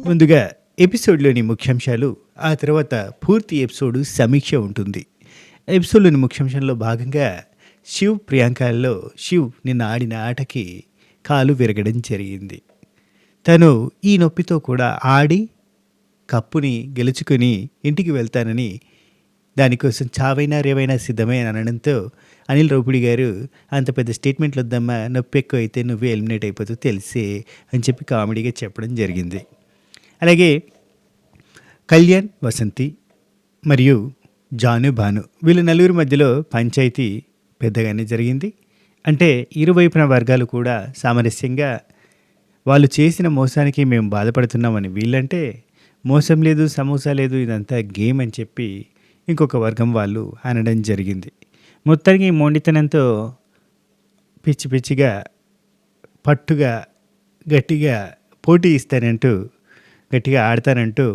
ముందుగా ఎపిసోడ్లోని ముఖ్యాంశాలు, ఆ తర్వాత పూర్తి ఎపిసోడ్ సమీక్ష ఉంటుంది. ఎపిసోడ్లోని ముఖ్యాంశంలో భాగంగా ప్రియాంకల్లో శివ్ నిన్న ఆడిన ఆటకి కాలు విరగడం జరిగింది. తను ఈ నొప్పితో కూడా ఆడి కప్పుని గెలుచుకొని ఇంటికి వెళ్తానని, దానికోసం చావైనా రేవైనా సిద్ధమే అని అనడంతో అనిల్ రావిపూడి గారు, అంత పెద్ద స్టేట్మెంట్లు వద్దమ్మా, నొప్పి ఎక్కువ అయితే నువ్వే ఎలిమినేట్ అయిపోతావు తెలిసే అని చెప్పి కామెడీగా చెప్పడం జరిగింది. అలాగే కళ్యాణ్, వసంతి మరియు జాను, భాను వీళ్ళ నలుగురి మధ్యలో పంచాయతీ పెద్దగానే జరిగింది. అంటే ఇరువైపున వర్గాలు కూడా సామరస్యంగా వాళ్ళు చేసిన మోసానికి మేము బాధపడుతున్నామని వీళ్ళంటే, మోసం లేదు, సమోసా లేదు, ఇదంతా గేమ్ అని చెప్పి ఇంకొక వర్గం వాళ్ళు అనడం జరిగింది. మొత్తానికి మొండితనంతో పిచ్చి పిచ్చిగా పట్టుగా గట్టిగా పోటీ ఇస్తానంటూ, గట్టిగా ఆడతానంటూ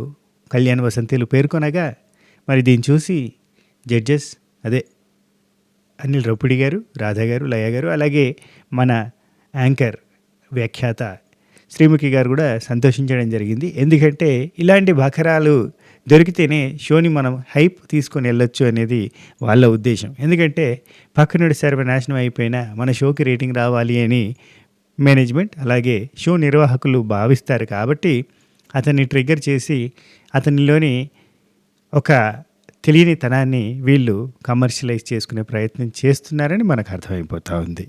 కళ్యాణ్, వసంతిలు పేర్కొనగా, మరి దీన్ని చూసి జడ్జెస్, అదే అనిల్ రావిపూడి గారు, రాధా గారు, లయ గారు, అలాగే మన యాంకర్ వ్యాఖ్యాత శ్రీముఖి గారు కూడా సంతోషించడం జరిగింది. ఎందుకంటే ఇలాంటి బకరాలు దొరికితేనే షోని మనం హైప్ తీసుకొని వెళ్ళొచ్చు అనేది వాళ్ళ ఉద్దేశం. ఎందుకంటే పక్కనుడి సర్వనాశనం అయిపోయినా మన షోకి రేటింగ్ రావాలి అని మేనేజ్మెంట్ అలాగే షో నిర్వాహకులు భావిస్తారు. కాబట్టి అతన్ని ట్రిగ్గర్ చేసి అతనిలోని ఒక తెలియని తనాన్ని వీళ్ళు కమర్షియలైజ్ చేసుకునే ప్రయత్నం చేస్తున్నారని మనకు అర్థమైపోతూ ఉంది.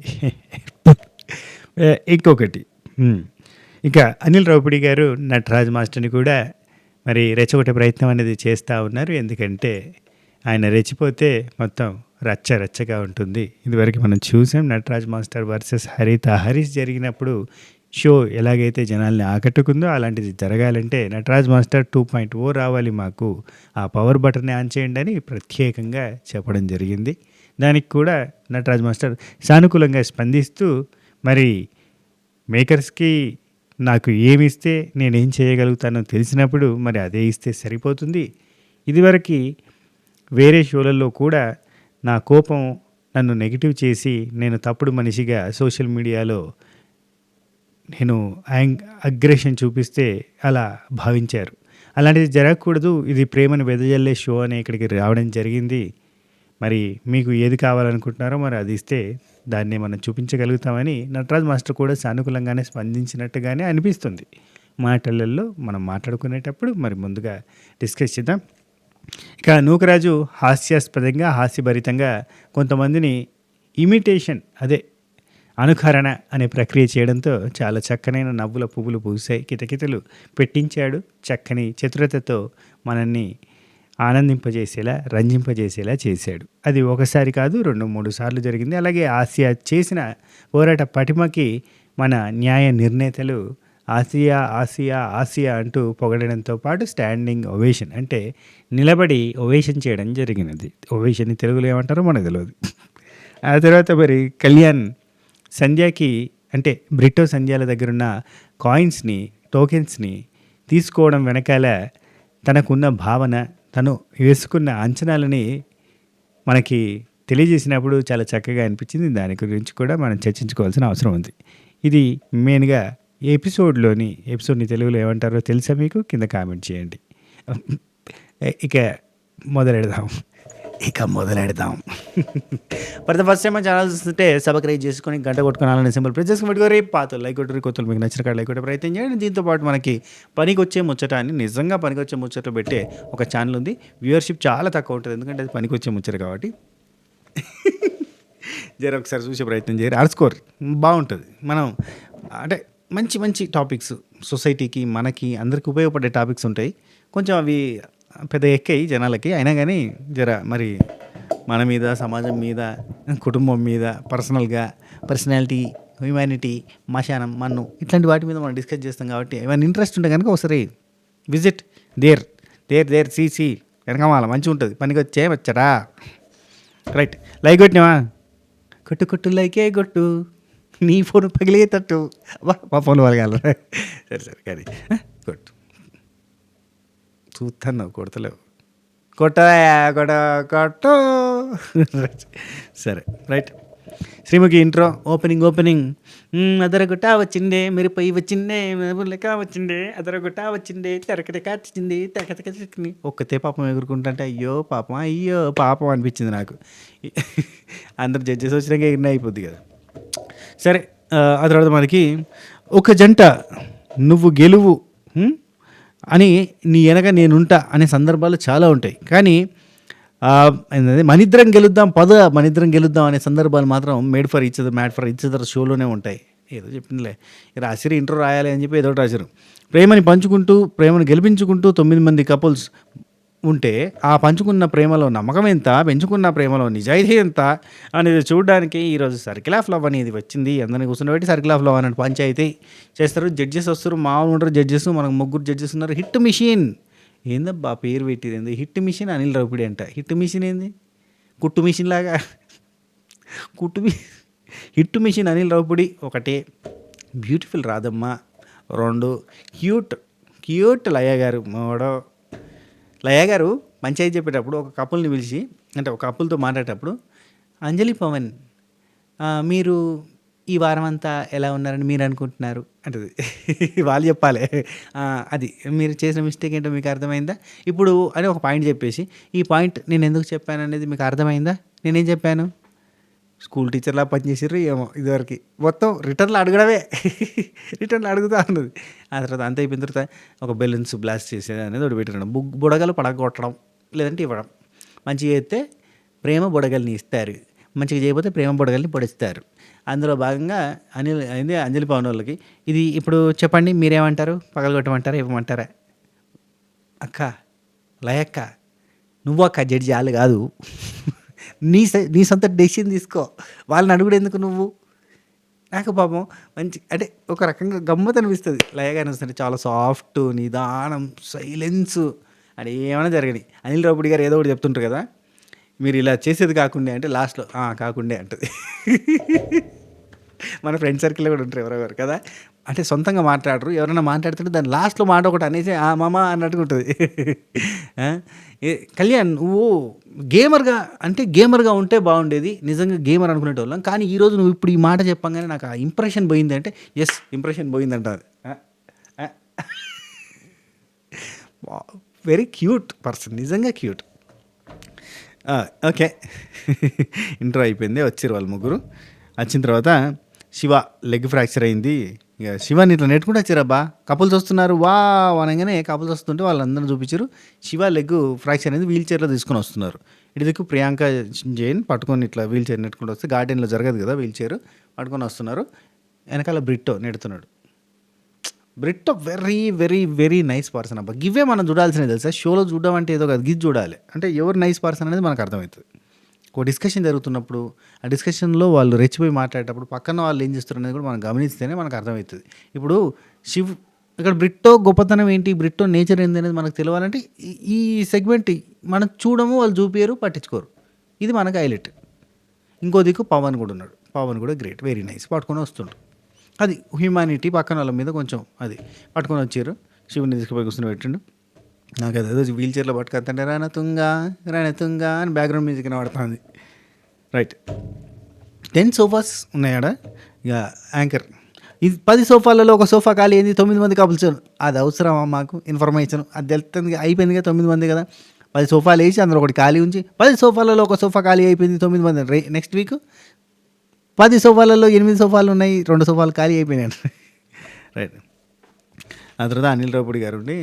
ఇంకొకటి, ఇక అనిల్ రావిపూడి గారు నటరాజ్ మాస్టర్ని కూడా మరి రెచ్చగొట్టే ప్రయత్నం అనేది చేస్తూ ఉన్నారు. ఎందుకంటే ఆయన రెచ్చిపోతే మొత్తం రచ్చ రచ్చగా ఉంటుంది. ఇదివరకు మనం చూసాం నటరాజ్ మాస్టర్ వర్సెస్ హరీష్ జరిగినప్పుడు షో ఎలాగైతే జనాల్ని ఆకట్టుకుందో అలాంటిది జరగాలంటే నటరాజ్ మాస్టర్ 2.0 రావాలి, మాకు ఆ పవర్ బటన్ని ఆన్ చేయండి అని ప్రత్యేకంగా చెప్పడం జరిగింది. దానికి కూడా నటరాజ్ మాస్టర్ సానుకూలంగా స్పందిస్తూ, మరి మేకర్స్కి నాకు ఏమి ఇస్తే నేనేం చేయగలుగుతానో తెలిసినప్పుడు మరి అదే ఇస్తే సరిపోతుంది. ఇదివరకు వేరే షోలలో కూడా నా కోపం నన్ను నెగిటివ్ చేసి నేను తప్పుడు మనిషిగా సోషల్ మీడియాలో నేను అగ్రెషన్ చూపిస్తే అలా భావించారు. అలాంటిది జరగకూడదు, ఇది ప్రేమను వెదజల్లే షో అని ఇక్కడికి రావడం జరిగింది. మరి మీకు ఏది కావాలనుకుంటున్నారో మరి అది ఇస్తే దాన్ని మనం చూపించగలుగుతామని నటరాజ్ మాస్టర్ కూడా సానుకూలంగానే స్పందించినట్టుగానే అనిపిస్తుంది. మాటలలో మనం మాట్లాడుకునేటప్పుడు మరి ముందుగా డిస్కస్ చేద్దాం. ఇక నూకరాజు హాస్యాస్పదంగా, హాస్యభరితంగా కొంతమందిని ఇమిటేషన్, అదే అనుకరణ అనే ప్రక్రియ చేయడంతో చాలా చక్కనైన నవ్వుల పువ్వులు పూసాయి, కితకితలు పెట్టించాడు. చక్కని చతురతతో మనల్ని ఆనందింపజేసేలా, రంజింపజేసేలా చేశాడు. అది ఒకసారి కాదు, 2-3 సార్లు జరిగింది. అలాగే ఆసియా చేసిన పోరాట పటిమకి మన న్యాయ నిర్ణేతలు ఆసియా ఆసియా ఆసియా అంటూ పొగడడంతో పాటు స్టాండింగ్ ఒవేషన్, అంటే నిలబడి ఒవేషన్ చేయడం జరిగినది. ఒవేషన్ని తెలుగులో ఏమంటారో మనకు తెలియదు. ఆ తర్వాత మరి కళ్యాణ్ సంధ్యాకి, అంటే బ్రిటో సంధ్యాల దగ్గరున్న కాయిన్స్ని, టోకెన్స్ని తీసుకోవడం వెనకాల తనకున్న భావన, తను వేసుకున్న అంచనాలని మనకి తెలియజేసినప్పుడు చాలా చక్కగా అనిపించింది. దాని గురించి కూడా మనం చర్చించుకోవాల్సిన అవసరం ఉంది. ఇది మెయిన్గా ఎపిసోడ్ని తెలుగులో ఏమంటారో తెలుసా మీకు? కింద కామెంట్ చేయండి. ఇక మొదలెడదాం. ఫర్ ద ఫస్ట్ టైం మన ఛానల్ చూస్తుంటే సబ్స్క్రైబ్ చేసుకొని గంట కొట్టుకోవాలని సింపుల్ ప్రెస్ చేసుకుని పెట్టుకోరు. పాత లైక్ కొట్టరు, కొత్తలు మీకు నచ్చిన కాడ లైక్ కొట్టే ప్రయత్నం చేయండి. దీంతో పాటు మనకి పనికొచ్చే ముచ్చట అని, నిజంగా పనికొచ్చే ముచ్చట పెట్టే ఒక ఛానల్ ఉంది. వ్యూవర్షిప్ చాలా తక్కువ ఉంటుంది, ఎందుకంటే అది పనికొచ్చే ముచ్చట కాబట్టి. జర ఒకసారి చూసే ప్రయత్నం చేయరు. ఆర్స్కోర్ బాగుంటుంది. మనం అంటే మంచి మంచి టాపిక్స్, సొసైటీకి మనకి అందరికి ఉపయోగపడే టాపిక్స్ ఉంటాయి. కొంచెం అవి పెద్ద ఎక్కాయి జనాలకి, అయినా కానీ జర మరి మన మీద, సమాజం మీద, కుటుంబం మీద, పర్సనాలిటీ, హ్యూమానిటీ, మశానం, మన్ను, ఇట్లాంటి వాటి మీద మనం డిస్కస్ చేస్తాం. కాబట్టి ఏమైనా ఇంట్రెస్ట్ ఉంటే కనుక ఒకసారి విజిట్ దేర్ సీసీ వెనకమాల మంచిగా ఉంటుంది. పనికి వచ్చేవచ్చరా? రైట్. లైక్ కొట్టినావా? కొట్టు లైకే కొట్టు, నీ ఫోన్ పగిలేటట్టు. మా ఫోన్ పగల. సరే కానీ కొట్టు. చూస్తాను, కొడతలేవు. కొట్టు. సరే రైట్. శ్రీముఖి ఇంట్రో ఓపెనింగ్ అదరగొట్ట వచ్చిండే మీరు పొయ్యి వచ్చిండే లెక్క వచ్చిండే అదరగొట్ట వచ్చిండే తెరకటక వచ్చింది తెరకటక ఒక్కతే పాపం ఎగురుకుంటుంటే అయ్యో పాపం అనిపించింది నాకు. అందరు జడ్జెస్ వచ్చినాక ఎగిరిన అయిపోద్ది కదా. సరే, ఆ తర్వాత మనకి ఒక జంట నువ్వు గెలువు అని నీ వెనక నేనుంటా అనే సందర్భాలు చాలా ఉంటాయి. కానీ మనిద్దరం గెలుద్దాం అనే సందర్భాలు మాత్రం మ్యాడ్ ఫర్ ఈచ్ అదర్ షోలోనే ఉంటాయి. ఏదో చెప్పిందిలే రాసిరు, ఇంట్రో రాయాలి అని చెప్పి ఏదో రాసిరు. ప్రేమను గెలిపించుకుంటూ 9 మంది కపుల్స్ ఉంటే ఆ పంచుకున్న ప్రేమలో నమ్మకం ఎంత, పెంచుకున్న ప్రేమలో నిజాయితీ ఎంత అనేది చూడడానికి ఈరోజు సర్కిల్ ఆఫ్ లవ్ అనేది వచ్చింది. అందరినీ కూర్చున్నబట్టి సర్కిల్ ఆఫ్ లవ్ అన్నట్టు పంచాయితీ చేస్తారు. జడ్జెస్ వస్తారు, మామూలు ఉంటారు జడ్జెస్. మనకు 3 జడ్జెస్ ఉన్నారు. హిట్ మిషన్ ఏందబ్బా పేరు పెట్టింది ఏంది, హిట్ మిషన్ అనిల్ రావిపూడి అంట. హిట్ మిషన్ ఏంది, కుట్టు మిషన్ లాగా హిట్ మిషన్ అనిల్ రావిపూడి ఒకటే, బ్యూటిఫుల్ రాధమ్మ 2, క్యూట్ లయ గారు 3. లయ గారు పంచాయతీ చెప్పేటప్పుడు ఒక కపుల్ని పిలిచి, అంటే ఒక కపుల్తో మాట్లాడేటప్పుడు, అంజలి పవన్ మీరు ఈ వారం అంతా ఎలా ఉన్నారని మీరు అనుకుంటున్నారు అంటది. వాళ్ళు చెప్పాలి అది మీరు చేసిన మిస్టేక్ ఏంటో మీకు అర్థమైందా ఇప్పుడు అని ఒక పాయింట్ చెప్పేసి, ఈ పాయింట్ నేను ఎందుకు చెప్పాను అనేది మీకు అర్థమైందా, నేనేం చెప్పాను, స్కూల్ టీచర్లా పనిచేసారు ఏమో ఇదివరకు, మొత్తం రిటర్న్లో అడగడమే రిటర్న్లో అడుగుతా ఉన్నది. ఆ తర్వాత అంత అయిపోయిన తర్వాత ఒక బెలూన్స్ బ్లాస్ట్ చేసేది అనేది ఒకటి పెట్టడం, బుడగలు పడగొట్టడం లేదంటే ఇవ్వడం. మంచిగా చేస్తే ప్రేమ బుడగల్ని ఇస్తారు, మంచిగా చేయకపోతే ప్రేమ బుడగల్ని పొడిస్తారు. అందులో భాగంగా అంజలి పవన్ వాళ్ళకి ఇది ఇప్పుడు చెప్పండి, మీరేమంటారు, పగలగొట్టమంటారా ఇవ్వమంటారా? అక్క లయక్క నువ్వు అక్క జడ్జి వాళ్ళు కాదు, నీ సొంత డెసిషన్ తీసుకో, వాళ్ళని అడుగుడు ఎందుకు నువ్వు. నాకు పాపం మంచి అంటే ఒక రకంగా గమ్మత్ అనిపిస్తుంది. లయగా అనిపిస్తుంది, చాలా సాఫ్ట్, నిదానం, సైలెన్స్ అని ఏమైనా జరగని. అనిల్ రావిపూడి గారు ఏదో ఒకటి చెప్తుంటారు కదా, మీరు ఇలా చేసేది కాకుండే అంటే లాస్ట్లో కాకుండే అంటుంది. మన ఫ్రెండ్ సర్కిల్లో కూడా ఉంటారు ఎవరెవరు కదా, అంటే సొంతంగా మాట్లాడరు, ఎవరైనా మాట్లాడుతుంటే దాని లాస్ట్లో మాట ఒకటి అనేసి మామ అన్నట్టుగా ఉంటుంది. కళ్యాణ్ నువ్వు గేమర్గా ఉంటే బాగుండేది, నిజంగా గేమర్ అనుకునేటోళ్ళం. కానీ ఈరోజు నువ్వు ఇప్పుడు ఈ మాట చెప్పంగానే నాకు ఆ ఇంప్రెషన్ పోయింది అంటే, ఎస్ ఇంప్రెషన్ పోయిందంటారు. వెరీ క్యూట్ పర్సన్, నిజంగా క్యూట్. ఓకే, ఇంట్రో అయిపోయింది. వచ్చారు వాళ్ళు 3. వచ్చిన తర్వాత శివ లెగ్ ఫ్రాక్చర్ అయింది. ఇక శివని ఇట్లా నెట్టుకుంటూ వచ్చారబ్బా, కపుల్స్ వస్తున్నారు వా అనగానే కపుల్స్ వస్తుంటే వాళ్ళందరూ చూపించారు. శివ లెగ్ ఫ్రాక్చర్ అనేది వీల్ చైర్లో తీసుకొని వస్తున్నారు. ఇటు దిక్కు ప్రియాంక జైన్ పట్టుకొని ఇట్లా వీల్ చైర్ నెట్టుకుంటూ వస్తే, గార్డెన్లో జరగదు కదా వీల్ చైర్, పట్టుకొని వస్తున్నారు. వెనకాల బ్రిట్టో నెడుతున్నాడు. Britto very very very nice person అబ్బా. గివే మనం చూడాల్సినవి తెలుసా, షోలో చూడడం అంటే ఏదో కాదు, గిది చూడాలి. అంటే ఎవరు నైస్ పర్సన్ అనేది మనకు అర్థమవుతుంది. ఒక డిస్కషన్ జరుగుతున్నప్పుడు ఆ డిస్కషన్లో వాళ్ళు రెచ్చిపోయి మాట్లాడేటప్పుడు పక్కన వాళ్ళు ఏం చేస్తారు అనేది కూడా మనం గమనిస్తేనే మనకు అర్థమవుతుంది. ఇప్పుడు ఇక్కడ బ్రిట్టో గొప్పతనం ఏంటి, బ్రిట్టో నేచర్ ఏంటి అనేది మనకు తెలియాలంటే ఈ సెగ్మెంట్ మనం చూడము, వాళ్ళు చూపించరు, పట్టించుకోరు. ఇది మనకు హైలైట్. ఇంకో దిక్కు పవన్ కూడా ఉన్నాడు. పవన్ కూడా గ్రేట్, వెరీ నైస్, పట్టుకొని వస్తుండ్రు. అది హ్యూమానిటీ, పక్కన వాళ్ళ మీద కొంచెం అది పట్టుకొని వచ్చారు. శివుని తీసుకుపోయి కూర్చొని పెట్టిండు. నాకు అదేదో వీల్ చైర్లో పట్టుకొస్తుంటే రణతుంగా అని బ్యాక్గ్రౌండ్ మ్యూజిక్ పడుతుంది. రైట్, 10 సోఫాస్ ఉన్నాయాడ. ఇక యాంకర్ ఇది 10 సోఫాలలో ఒక సోఫా ఖాళీ అయింది, 9 మంది కపుల్స్. అది అవసరమా మాకు ఇన్ఫర్మేషన్, అది తెలుస్తుంది. అయిపోయింది కదా 9 మంది కదా, 10 సోఫాలు వేసి అందులో ఒకటి ఖాళీ ఉంచి 10 సోఫాలలో ఒక సోఫా ఖాళీ అయిపోయింది, 9 మంది. నెక్స్ట్ వీక్ 10 సోఫాలలో 8 సోఫాలు ఉన్నాయి, 2 సోఫాలు ఖాళీ అయిపోయినాయి. రైట్. ఆ తర్వాత అనిల్ రావిపూడి గారు ఉండి,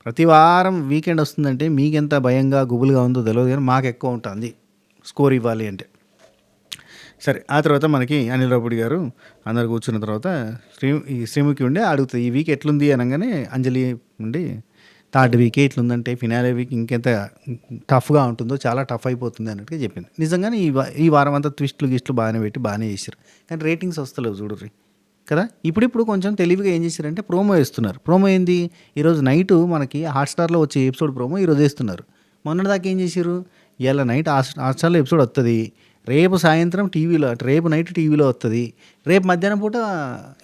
ప్రతి వారం వీకెండ్ వస్తుందంటే మీకెంత భయంగా గుబులుగా ఉందో తెలియదు కానీ మాకు ఎక్కువ ఉంటుంది స్కోర్ ఇవ్వాలి అంటే. సరే, ఆ తర్వాత మనకి అనిల్ రావిపూడి గారు అందరు కూర్చున్న తర్వాత శ్రీముఖి ఉండి అడుగుతుంది, ఈ వీక్ ఎట్లుంది అనగానే అంజలి ఉండి, థర్డ్ వీకే ఇట్లుందంటే ఫినాలే వీక్ ఇంకెంత టఫ్గా ఉంటుందో, చాలా టఫ్ అయిపోతుంది అన్నట్టుగా చెప్పింది. నిజంగానే ఈ వారం అంతా ట్విస్ట్లు బాగానే పెట్టి బాగానే చేశారు. కానీ రేటింగ్స్ వస్తలేవు చూడుర్రి కదా. ఇప్పుడు కొంచెం తెలివిగా ఏం చేశారంటే ప్రోమో వేస్తున్నారు. ప్రోమో ఏంది, ఈరోజు నైటు మనకి హాట్స్టార్లో వచ్చే ఎపిసోడ్ ప్రోమో ఈరోజు వేస్తున్నారు. మొన్నటిదాకా ఏం చేశారు, ఇవాళ నైట్ హాట్స్టార్లో ఎపిసోడ్ వస్తుంది, రేపు సాయంత్రం టీవీలో, రేపు నైట్ టీవీలో వస్తుంది, రేపు మధ్యాహ్నం పూట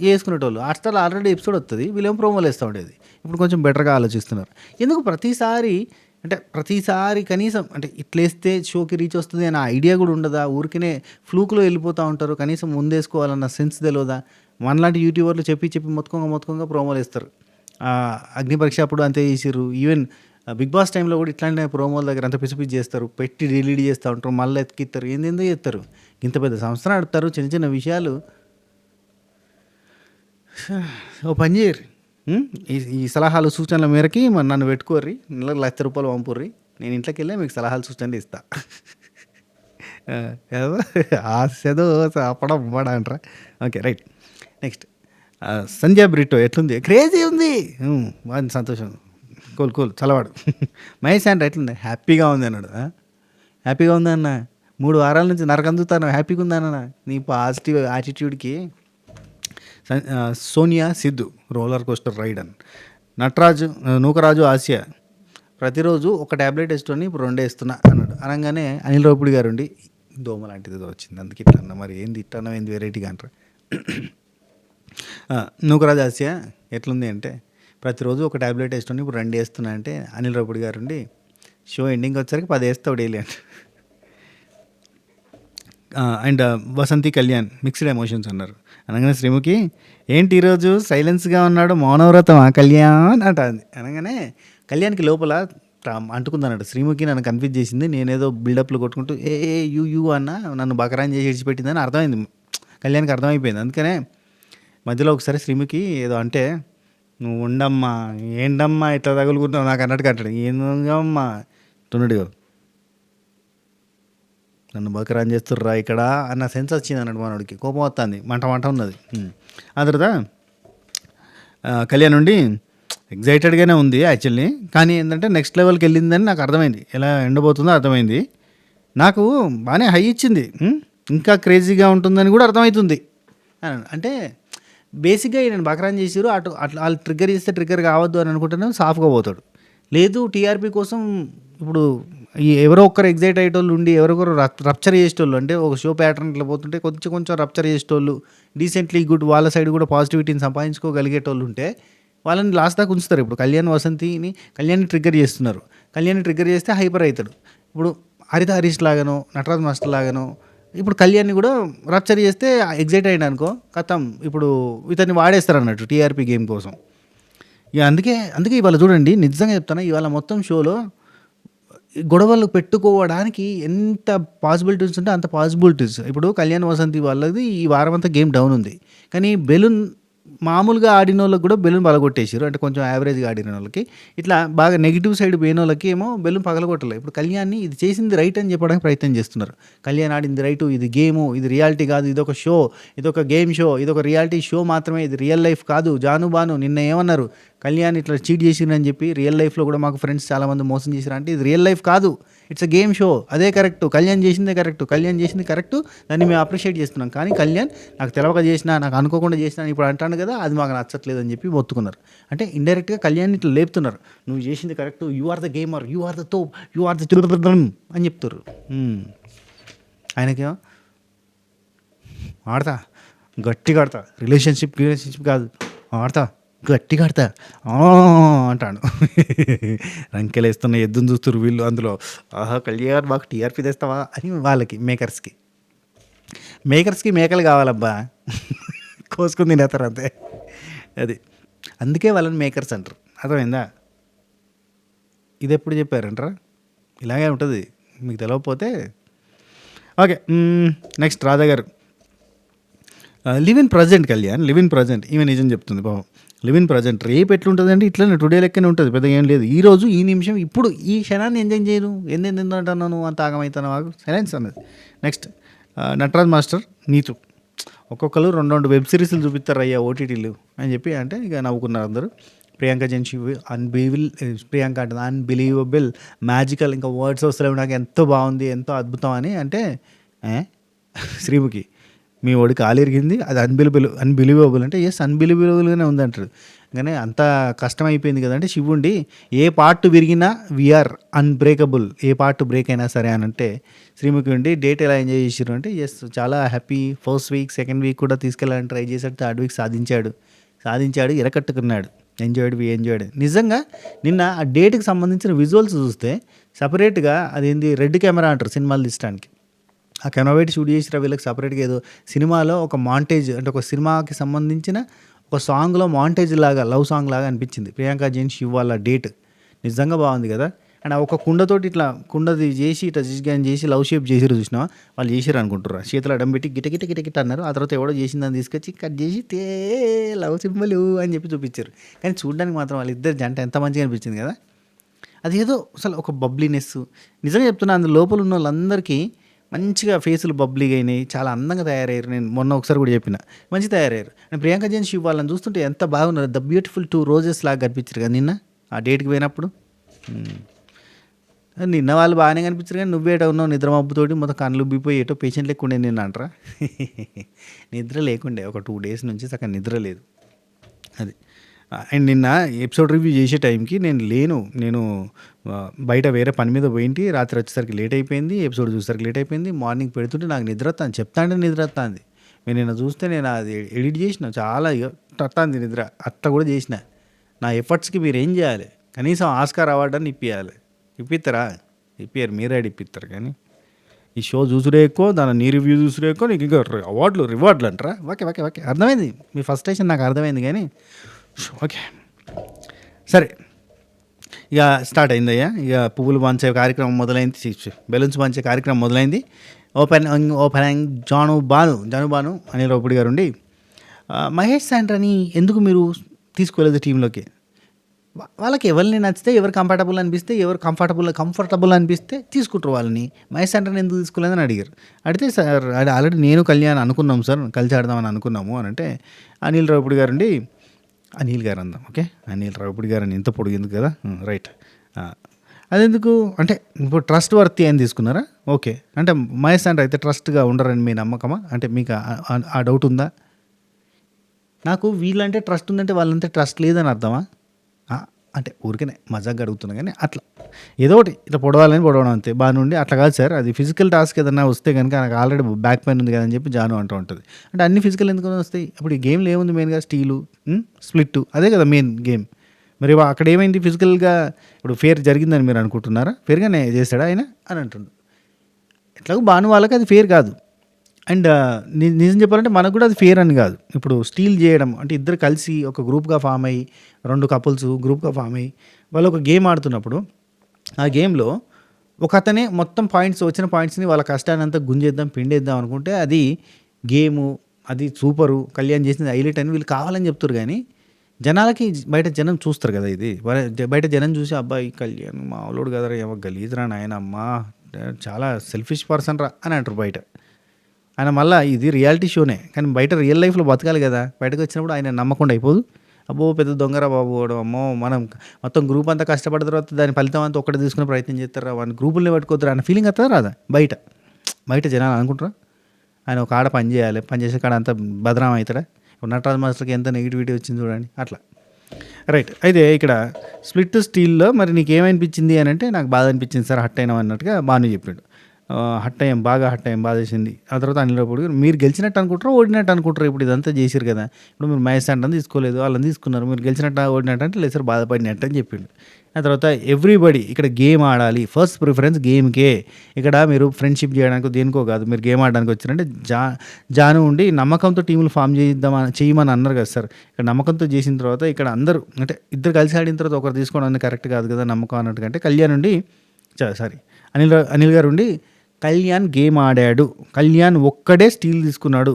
వేసుకునేటోళ్ళు. హాట్స్టార్లో ఆల్రెడీ ఎపిసోడ్ వస్తుంది, వీళ్ళేమో ప్రోమోలు వేస్తూ ఉండేది. ఇప్పుడు కొంచెం బెటర్గా ఆలోచిస్తున్నారు. ఎందుకు ప్రతిసారి అంటే ప్రతిసారి కనీసం అంటే ఇట్లేస్తే షోకి రీచ్ వస్తుంది అన్న ఐడియా కూడా ఉండదా? ఊరికనే ఫ్లూక్‌లో వెళ్ళిపోతా ఉంటారు. కనీసం ముందేసుకోవాలన్న సెన్స్ తెలవదా? మనలాంటి యూట్యూబర్లు చెప్పి చెప్పి మొత్తుకొంగ ప్రోమోలేస్తారు. 'అగ్ని పరీక్ష' అప్పుడు అంతే చేసిర్రు. ఈవెన్ 'బిగ్ బాస్' టైంలో కూడా ఇట్లాంటినే ప్రోమోల దగ్గర అంత పిచ్చి పిచ్చి చేస్తారు. పెట్టి డిలీట్ చేస్తా ఉంటారు. మళ్ళీ ఎతికిత్తారు. ఏందేందో చేస్తారు. ఇంత పెద్ద సంస్థ నడుపుతారు. చిన్న చిన్న విషయాలు ఓ పని చేయరు. ఈ ఈ సలహాలు సూచనల మేరకి మరి నన్ను పెట్టుకోర్రి. నెలకు ₹1,00,000 పంపుర్రి. నేను ఇంట్లోకెళ్ళే మీకు సలహాలు సూచనలు ఇస్తా. ఏదో ఆశదో అప్పడం ఉమ్మడ అంటారా? Okay right. నెక్స్ట్ 'సంధ్యా బ్రిటో' ఎట్లుంది? క్రేజీ ఉంది. బాగుంది, సంతోషం. కూల్ చల్లవాడు. 'మహేష్ ఆండ్ర' ఎట్లుంది? హ్యాపీగా ఉంది అన్నాడు. హ్యాపీగా ఉంది అన్న. 3 వారాల నుంచి నరకం చూస్తాను. హ్యాపీగా ఉందన్న. నీ పాజిటివ్ యాటిట్యూడ్కి 'Sonia Siddhu' roller coaster ride అని. 'నూకరాజు ఆసియా' ప్రతిరోజు ఒక ట్యాబ్లెట్ వేసుకొని ఇప్పుడు 2 వేస్తున్నా అన్నాడు. అనగానే అనిల్ రావిపూడి గారు ఉండి దోమ లాంటిది ఏదో వచ్చింది అందుకే ఇట్లా అన్న. మరి ఏంది ఇట్లా ఏంది వెరైటీగా అంటారు. 'నూకరాజు ఆసియా' ఎట్లుంది అంటే ప్రతిరోజు ఒక ట్యాబ్లెట్ వేసుకొని ఇప్పుడు 2 వేస్తున్నా అంటే అనిల్ రావిపూడి గారు ఉండి షో ఎండింగ్ వచ్చరికి 10 వేస్తావు డైలీ అంటే. And 'Vasanthi Kalyan' mixed emotions అన్నారు. అనగానే శ్రీముఖి ఏంటి ఈరోజు సైలెన్స్గా ఉన్నాడు, మౌనవ్రతమా కళ్యాణ్ అంటుంది. అనగానే కళ్యాణ్కి లోపల అంటుకుందన్నాడు. శ్రీముఖి నన్ను కన్ఫ్యూజ్ చేసింది, నేనేదో బిల్డప్లు కొట్టుకుంటూ యూ అన్న నన్ను బకరాన్ చేసి విడిచిపెట్టిందని అర్థమైంది. కళ్యాణ్కి అర్థమైపోయింది. అందుకనే మధ్యలో ఒకసారి శ్రీముఖి ఏదో అంటే నువ్వు ఉండమ్మా, ఏంటమ్మా ఇట్లా తగులుకుంటావు నాకు అన్నట్టుగా అంటాడు. ఏందమ్మా తున్నడిగా నన్ను బకరాన్ చేస్తుర్రా ఇక్కడ అన్న సెన్స్ వచ్చింది అన్నాడు. మనోడికి కోపం వస్తుంది, మంట ఉన్నది. ఆ తర్వాత కళ్యాణ్ నుండి ఎగ్జైటెడ్గానే ఉంది యాక్చువల్లీ. కానీ ఏంటంటే నెక్స్ట్ లెవెల్కి వెళ్ళిందని నాకు అర్థమైంది. ఎలా ఎండబోతుందో అర్థమైంది. నాకు బాగానే హై ఇచ్చింది, ఇంకా క్రేజీగా ఉంటుందని కూడా అర్థమవుతుంది. అంటే బేసిక్గా ఈయన బకరాన్ చేసిరు, అట్లా వాళ్ళు ట్రిగ్గర్ చేస్తే ట్రిగ్గర్ కావద్దు అని అనుకుంటేనే సాఫ్గా పోతాడు. లేదు టీఆర్పీ కోసం ఇప్పుడు ఎవరో ఒక్కరు ఎగ్జైట్ అయ్యేటోళ్ళు ఉండి ఎవరొకరు రప్చర్ చేసేటోళ్ళు, అంటే ఒక షో ప్యాటర్న్ ఇట్లా పోతుంటే కొంచెం రప్చర్ చేసేటోళ్ళు, డీసెంట్లీ గుడ్ వాళ్ళ సైడ్ కూడా పాజిటివిటీని సంపాదించుకోగలిగేటోళ్ళు ఉంటే వాళ్ళని లాస్ట్ దాకా ఉంచుతారు. ఇప్పుడు కళ్యాణ్ని ట్రిగ్గర్ చేస్తున్నారు. కళ్యాణ్ని ట్రిగ్గర్ చేస్తే హైపర్ అవుతాడు. ఇప్పుడు హరీష్ లాగానో నటరాజ్ మాస్టర్ లాగానో ఇప్పుడు కళ్యాణ్ని కూడా రప్చర్ చేస్తే ఎగ్జైట్ అయ్యాడు అనుకో కథం, ఇప్పుడు ఇతన్ని వాడేస్తారు అన్నట్టు టీఆర్పీ గేమ్ కోసం. ఇక అందుకే ఇవాళ చూడండి, నిజంగా చెప్తాను, ఇవాళ మొత్తం షోలో గొడవలు పెట్టుకోవడానికి ఎంత పాసిబిలిటీస్ ఉంటే అంత పాసిబిలిటీస్. ఇప్పుడు కళ్యాణ్ వసంతి వాళ్ళది ఈ వారం అంతా గేమ్ డౌన్ ఉంది, కానీ బెలూన్ మామూలుగా ఆడిన వాళ్ళకి కూడా బెలూన్ పగలగొట్టేసారు. అంటే కొంచెం యావరేజ్గా ఆడిన వాళ్ళకి, ఇట్లా బాగా నెగిటివ్ సైడ్ పోయిన వాళ్ళకి ఏమో బెలూన్ పగలగొట్టలేదు. ఇప్పుడు కళ్యాణ్ని ఇది చేసింది రైట్ అని చెప్పడానికి ప్రయత్నం చేస్తున్నారు. కళ్యాణ్ ఆడింది రైటు, ఇది గేము, ఇది రియాలిటీ కాదు, ఇదొక షో, ఇదొక గేమ్ షో, ఇదొక రియాలిటీ షో మాత్రమే, ఇది రియల్ లైఫ్ కాదు. బాను నిన్న ఏమన్నారు, కళ్యాణ్ ఇట్లా చీట్ చేసిందని చెప్పి రియల్ లైఫ్లో కూడా మాకు ఫ్రెండ్స్ చాలామంది మోసం చేశారు అంటే ఇది రియల్ లైఫ్ కాదు, ఇట్స్ అ గేమ్ షో. అదే కరెక్ట్, కళ్యాణ్ చేసింది కరెక్ట్, దాన్ని మేము అప్రిషియేట్ చేస్తున్నాం. కానీ కళ్యాణ్ నాకు తెలవక చేసినా, నాకు అనుకోకుండా చేసినా ఇప్పుడు అంటాను కదా, అది మాకు నచ్చట్లేదు అని చెప్పి మొత్తుకున్నారు. అంటే ఇండైరెక్ట్గా కళ్యాణ్ ఇట్లా లేపుతున్నారు, నువ్వు చేసింది correct, you are the gamer, you are the తోప్, యు ఆర్ ద అని చెప్తారు. ఆయనకేమో ఆడతా గట్టిగా ఆడతా, రిలేషన్షిప్ కాదు, ఆడతా గట్టిగా ఆడతా అంటాడు. రంకెలేస్తున్న ఎద్దును చూస్తారు వీళ్ళు. అందులో ఆహా కళ్యాణ్ మాకు టీఆర్పీ తెస్తావా అని వాళ్ళకి మేకర్స్కి మేకలు కావాలబ్బా, కోసుకుని తినేస్తారు అంతే. అది అందుకే వాళ్ళని మేకర్స్ అంటారు. అర్థమైందా? ఇది ఎప్పుడు చెప్పారంటారా? ఇలాగే ఉంటుంది, మీకు తెలియకపోతే ఓకే. నెక్స్ట్ రాధా గారు, live in present Kalyan, live in present. ఈమె నిజం చెప్తుంది బాబు. Live in present. రేపు ఎట్లుంటుంది అంటే ఇట్లనే టుడే లెక్కనే ఉంటుంది, పెద్దగా ఏం లేదు. ఈరోజు ఈ నిమిషం ఇప్పుడు ఈ క్షణాన్ని ఎంజాయ్ చేయను, ఎందుకంటున్నాను అంత ఆగమవుతాను వాకు సైలెన్స్ అన్నది. Next Nataraj master Neethu. ఒక్కొక్కరు 2 వెబ్ సిరీస్లు చూపిస్తారు అయ్యా ఓటీటీలు అని చెప్పి అంటే ఇక నవ్వుకున్నారు అందరూ. ప్రియాంక జెన్షి ప్రియాంక అంటే అన్బిలీవబుల్, మ్యాజికల్, ఇంకా వర్డ్స్ వస్తలేవు నాకు, ఎంతో బాగుంది, ఎంతో అద్భుతం అని అంటే శ్రీముఖి మీ వాడికి కాలిరిగింది, అది అన్బిలీవబుల్ అంటే ఎస్ అన్బిలీవబుల్గానే ఉంది అంటాడు. కానీ అంత కష్టమైపోయింది కదంటే శివుండి ఏ పార్ట్ విరిగినా వీఆర్ అన్బ్రేకబుల్, ఏ పార్ట్ బ్రేక్ అయినా సరే అని అంటే శ్రీముఖి ఉండి డేట్ ఎలా ఎంజాయ్ చేసారు అంటే ఎస్ చాలా happy. First week second week కూడా తీసుకెళ్ళాలని ట్రై చేశాడు, థర్డ్ వీక్ సాధించాడు. సాధించాడు, ఇరకట్టుకున్నాడు. ఎంజాయ్డ్. నిజంగా నిన్న ఆ డేట్కి సంబంధించిన విజువల్స్ చూస్తే సపరేట్గా అదేంది రెడ్ కెమెరా అంటారు సినిమాలు తీసడానికి. ఆ కెమెరా పెట్టి షూట్ చేసిరా వీళ్ళకి సపరేట్గా ఏదో సినిమాలో ఒక మాంటేజ్ అంటే ఒక సినిమాకి సంబంధించిన ఒక సాంగ్లో మాంటేజ్ లాగా లవ్ సాంగ్ లాగా అనిపించింది. ప్రియాంక జైన్ శివ్ వాళ్ళ డేట్ నిజంగా బాగుంది కదా. అండ్ ఆ ఒక కుండతోటి ఇట్లా కుండది చేసి ఇట్లా జిజ్గాన్ చేసి లవ్ షేప్ చేసిరు చూసినా వాళ్ళు చేసిరు అనుకుంటారు. చేతులు అడ్డం పెట్టి గిట అన్నారు. ఆ తర్వాత ఎవడో చేసిందని తీసుకొచ్చి కట్ చేసి తే లవ్ సింబల్ అని చెప్పి చూపించారు. కానీ చూడడానికి మాత్రం వాళ్ళిద్దరు జంట ఎంత మంచిగా అనిపించింది కదా. అదేదో అసలు ఒక బబ్లీనెస్ నిజంగా చెప్తున్నా. అందులో లోపల ఉన్న వాళ్ళందరికీ మంచిగా ఫేసులు బబ్లీగా అయినాయి, చాలా అందంగా తయారయ్యారు. నేను మొన్న ఒకసారి కూడా చెప్పిన మంచి తయారయ్యారు. అండ్ ప్రియాంక జైన్ శివ్ వాళ్ళని చూస్తుంటే ఎంత బాగున్నారు. ద బ్యూటిఫుల్ 2 రోజెస్ లాగా కనిపించారు కదా నిన్న ఆ డేట్కి పోయినప్పుడు. నిన్న వాళ్ళు బాగానే కనిపించారు కానీ నువ్వేట ఉన్నావు నిద్ర మబ్బుతోటి మొత్తం కళ్ళు ఉబ్బిపోయి ఏటో పేషెంట్ లేకుండే నిన్న అంటారా. నిద్ర లేకుండే ఒక 2 days నుంచి సగం నిద్ర లేదు. అది అండ్ నిన్న ఎపిసోడ్ రివ్యూ చేసే టైంకి నేను బయట వేరే పని మీద పోయింటి. రాత్రి వచ్చేసరికి లేట్ అయిపోయింది. ఎపిసోడ్ చూసేసరికి లేట్ అయిపోయింది. మార్నింగ్ పెడుతుంటే నాకు నిద్ర వస్తాను చెప్తా అంటే నిద్ర వస్తుంది. నేను నిన్న చూస్తే నేను అది ఎడిట్ చేసిన చాలా వస్తుంది నిద్ర. అట్లా కూడా చేసిన. నా ఎఫర్ట్స్కి మీరు ఏం చేయాలి, కనీసం ఆస్కార్ అవార్డని ఇప్పియాలి. ఇప్పిస్తారా? ఇప్పారు, మీరే ఇప్పిస్తారు. కానీ ఈ షో చూసుడే ఎక్కువ, నీ రివ్యూ చూసుడే ఎక్కువ, నీకు ఇంకా రివార్డులు అంటారా? ఓకే అర్థమైంది, మీ ఫస్ట్రేషన్ నాకు అర్థమైంది. కానీ ఓకే సరే, ఇక స్టార్ట్ అయిందయ్యా. ఇక పువ్వులు పంచే కార్యక్రమం మొదలైంది, బెలూన్స్ పంచే కార్యక్రమం మొదలైంది. ఓపెనింగ్ జాను బాను అనిల్ రావుపూడి గారు ఉండి, మహేష్ శాంట్రాని ఎందుకు మీరు తీసుకోలేదు టీంలోకి? వాళ్ళకి ఎవరిని నచ్చితే, ఎవరు కంఫర్టబుల్ అనిపిస్తే, ఎవరు కంఫర్టబుల్ అనిపిస్తే తీసుకుంటారు వాళ్ళని. మహేష్ సెంటర్ని ఎందుకు తీసుకోలేదని అడిగారు. అడిగితే సార్ ఆల్రెడీ నేను కళ్యాణ్ అనుకున్నాం సార్, కలిసి ఆడదామని అనుకున్నాము అని అంటే అనిల్ రావుపూడి గారు అండి, అనిల్ గారు అందాం ఓకే, అనిల్ రావుపూడి గారు అని ఇంత పొడుగు ఎందుకు కదా, రైట్. అదెందుకు అంటే ఇప్పుడు ట్రస్ట్ వర్తి అని తీసుకున్నారా? ఓకే, అంటే మహేష్ సెంటర్ అయితే ట్రస్ట్గా ఉండరని మీ నమ్మకమా? అంటే మీకు ఆ డౌట్ ఉందా? నాకు వీళ్ళంటే ట్రస్ట్ ఉందంటే వాళ్ళంటే ట్రస్ట్ లేదని అర్థమా? అంటే ఊరికనే మజాగా అడుగుతున్నా. కానీ అట్లా ఏదో ఒకటి ఇట్లా పొడవడం అంతే. బాను ఉండి అట్లా కాదు సార్, అది ఫిజికల్ టాస్క్ ఏదన్నా వస్తే కనుక నాకు ఆల్రెడీ బ్యాక్ పెయిన్ ఉంది కదని చెప్పి జాను అంటూ ఉంటుంది. అంటే అన్ని ఫిజికల్ ఎందుకు వస్తాయి? అప్పుడు ఈ గేమ్లో ఏముంది మెయిన్గా? స్టీలు, స్ప్లిట్, అదే కదా మెయిన్ గేమ్. మరి అక్కడ ఏమైంది ఫిజికల్గా? ఇప్పుడు ఫేర్ జరిగిందని మీరు అనుకుంటున్నారా? ఫేర్గానే చేశాడా ఆయన అని అంటుండు. ఎట్లాగో బాను వాళ్ళకి అది ఫేర్ కాదు. అండ్ నిజం చెప్పాలంటే మనకు కూడా అది ఫేర్ అని కాదు. ఇప్పుడు స్టీల్ చేయడం అంటే ఇద్దరు కలిసి ఒక గ్రూప్గా ఫామ్ అయ్యి, 2 couples గ్రూప్గా ఫామ్ అయ్యి వాళ్ళు ఒక గేమ్ ఆడుతున్నప్పుడు ఆ గేమ్లో ఒక అతనే మొత్తం వచ్చిన పాయింట్స్ని వాళ్ళ కష్టాన్ని అంతా గుంజేద్దాం, పిండేద్దాం అనుకుంటే అది గేము, అది సూపరు, కళ్యాణ్ చేసింది హైలైట్ అని వీళ్ళు కావాలని చెప్తారు. కానీ జనాలకి బయట జనం చూస్తారు కదా, ఇది బయట జనం చూసి అబ్బాయి కళ్యాణ్ మామూలుడు కదరా, ఏమో గలీజ్రా నాయన, అమ్మా చాలా సెల్ఫిష్ పర్సన్ రా అని అంటారు బయట. ఆయన మళ్ళీ ఇది రియాలిటీ షోనే, కానీ బయట రియల్ లైఫ్లో బతకాలి కదా. బయటకు వచ్చినప్పుడు ఆయన నమ్మకుండా అయిపోదు. అబ్బో పెద్ద దొంగరా బాబు, అమ్మో మనం మొత్తం గ్రూప్ అంతా కష్టపడిన తర్వాత దాని ఫలితం అంతా ఒక్కటే తీసుకునే ప్రయత్నం చేస్తారా, వాడిని గ్రూపుల్ని పట్టుకోతారా అన్న ఫీలింగ్ వస్తుందా రాదా? బయట జనాలు అనుకుంటారా ఆయన ఒక ఆడ పని చేయాలి, పని చేసే కాడ అంతా భద్రం అవుతాడా? ఇప్పుడు నటరాజ్ మాస్టర్కి ఎంత నెగిటివిటీ వచ్చింది చూడండి అట్లా. రైట్, అయితే ఇక్కడ స్ప్లిట్ స్టీల్లో మరి నీకు ఏమనిపించింది అని అంటే, నాకు బాధ అనిపించింది సార్, హట్ అయినాం అన్నట్టుగా బాను చెప్పాడు. బాగా హట్ అయ్యాం, బాధ చేసింది. ఆ తర్వాత అనిల్ రావుపూడి గారు, మీరు గెలిచినట్టు అనుకుంటారా ఓడినట్టు అనుకుంటారు? ఇప్పుడు ఇదంతా చేశారు కదా, ఇప్పుడు మీరు మహేష్ అంటే తీసుకోలేదు, వాళ్ళని తీసుకున్నారు, మీరు గెలిచినట్టు ఓడినట్టు అంటే లేదు సార్ బాధపడినట్టు అని చెప్పిండు. ఆ తర్వాత ఎవ్రీబడి ఇక్కడ గేమ్ ఆడాలి, ఫస్ట్ ప్రిఫరెన్స్ గేమ్కే. ఇక్కడ మీరు ఫ్రెండ్షిప్ చేయడానికి దేనికో కాదు, మీరు గేమ్ ఆడడానికి వచ్చారంటే జాను ఉండి నమ్మకంతో టీములు ఫామ్ చేయమని అన్నారు కదా సార్. ఇక్కడ నమ్మకంతో చేసిన తర్వాత ఇక్కడ అందరూ అంటే ఇద్దరు కలిసి ఆడిన తర్వాత ఒకరు తీసుకోవడానికి కరెక్ట్ కాదు కదా నమ్మకం అన్నట్టుకంటే, కళ్యాణ్ ఉండి అనిల్ గారు ఉండి కళ్యాణ్ గేమ్ ఆడాడు, కళ్యాణ్ ఒక్కడే స్టీల్ తీసుకున్నాడు,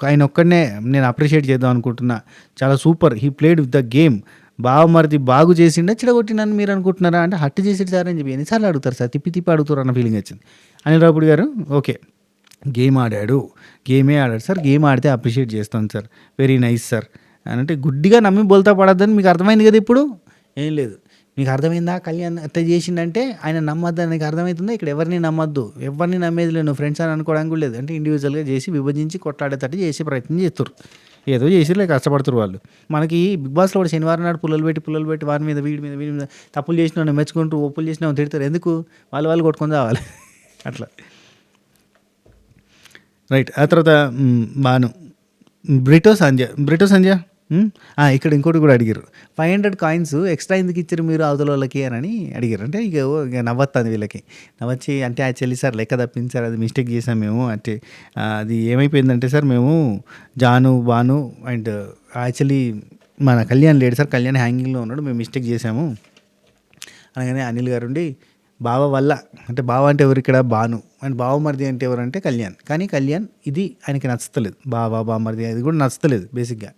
ఆయన ఒక్కడనే నేను అప్రిషియేట్ చేద్దాం అనుకుంటున్నా, చాలా super, he played with the game. మరిది బాగు చేసిండా చిడగొట్టినని మీరు అనుకుంటున్నారా అంటే, హట్టు చేసేది సార్ అని చెప్పి ఎన్నిసార్లు అడుగుతారు సార్, తిప్పి అడుగుతారు అన్న ఫీలింగ్ వచ్చింది. అనిల్ రావుపూడి గారు ఓకే గేమే ఆడాడు సార్, గేమ్ ఆడితే అప్రిషియేట్ చేస్తాను సార్, వెరీ నైస్ సార్ అని అంటే, గుడ్డిగా నమ్మి బోల్తా పడద్దని మీకు అర్థమైంది కదా. ఇప్పుడు ఏం లేదు, మీకు అర్థమైందా? కళ్యాణ్ అట్లా చేసిండంటే ఆయన నమ్మద్దని నీకు అర్థమవుతుందా? ఇక్కడ ఎవరిని నమ్మద్దు, ఎవరిని నమ్మేది లేదు, ఫ్రెండ్స్ అని అనుకోవడానికి కూడా లేదు. అంటే ఇండివిజువల్గా చేసి విభజించి కొట్లాడేటట్టు చేసే ప్రయత్నం చేస్తారు. ఏదో చేసి కష్టపడుతారు వాళ్ళు. మనకి బిగ్ బాస్లో కూడా శనివారం నాడు పుల్లలు పెట్టి వారి మీద వీడి మీద తప్పులు చేసిన మెచ్చుకుంటూ ఒప్పులు చేసిన తిడతారు. ఎందుకు? వాళ్ళు కొట్టుకొని రావాలి అట్లా. రైట్, ఆ తర్వాత బ్రిటో సంధ్య ఇక్కడ ఇంకోటి కూడా అడిగారు. 500 కాయిన్స్ ఎక్స్ట్రా ఎందుకు ఇచ్చారు మీరు అవతల వాళ్ళకి అని అడిగారు. అంటే ఇక నవ్వొస్తుంది వీళ్ళకి. నవ్వొచ్చి అంటే యాక్చువల్లీ సార్ లెక్క తప్పింది సార్, అది మిస్టేక్ చేసాం మేము. అంటే అది ఏమైపోయిందంటే సార్ మేము జాను బాను అండ్ యాక్చువల్లీ మన కళ్యాణ్ లేడు సార్, కళ్యాణ్ హ్యాంగింగ్లో ఉన్నాడు, మేము మిస్టేక్ చేసాము అనగానే అనిల్ గారు ఉండి బావ వల్ల, అంటే బావ అంటే ఎవరు ఇక్కడ బాను అండ్ బావమరిది అంటే ఎవరంటే కళ్యాణ్. కానీ కళ్యాణ్ ఇది ఆయనకి నచ్చతలేదు, బావమరిది అది కూడా నచ్చతలేదు. బేసిక్గా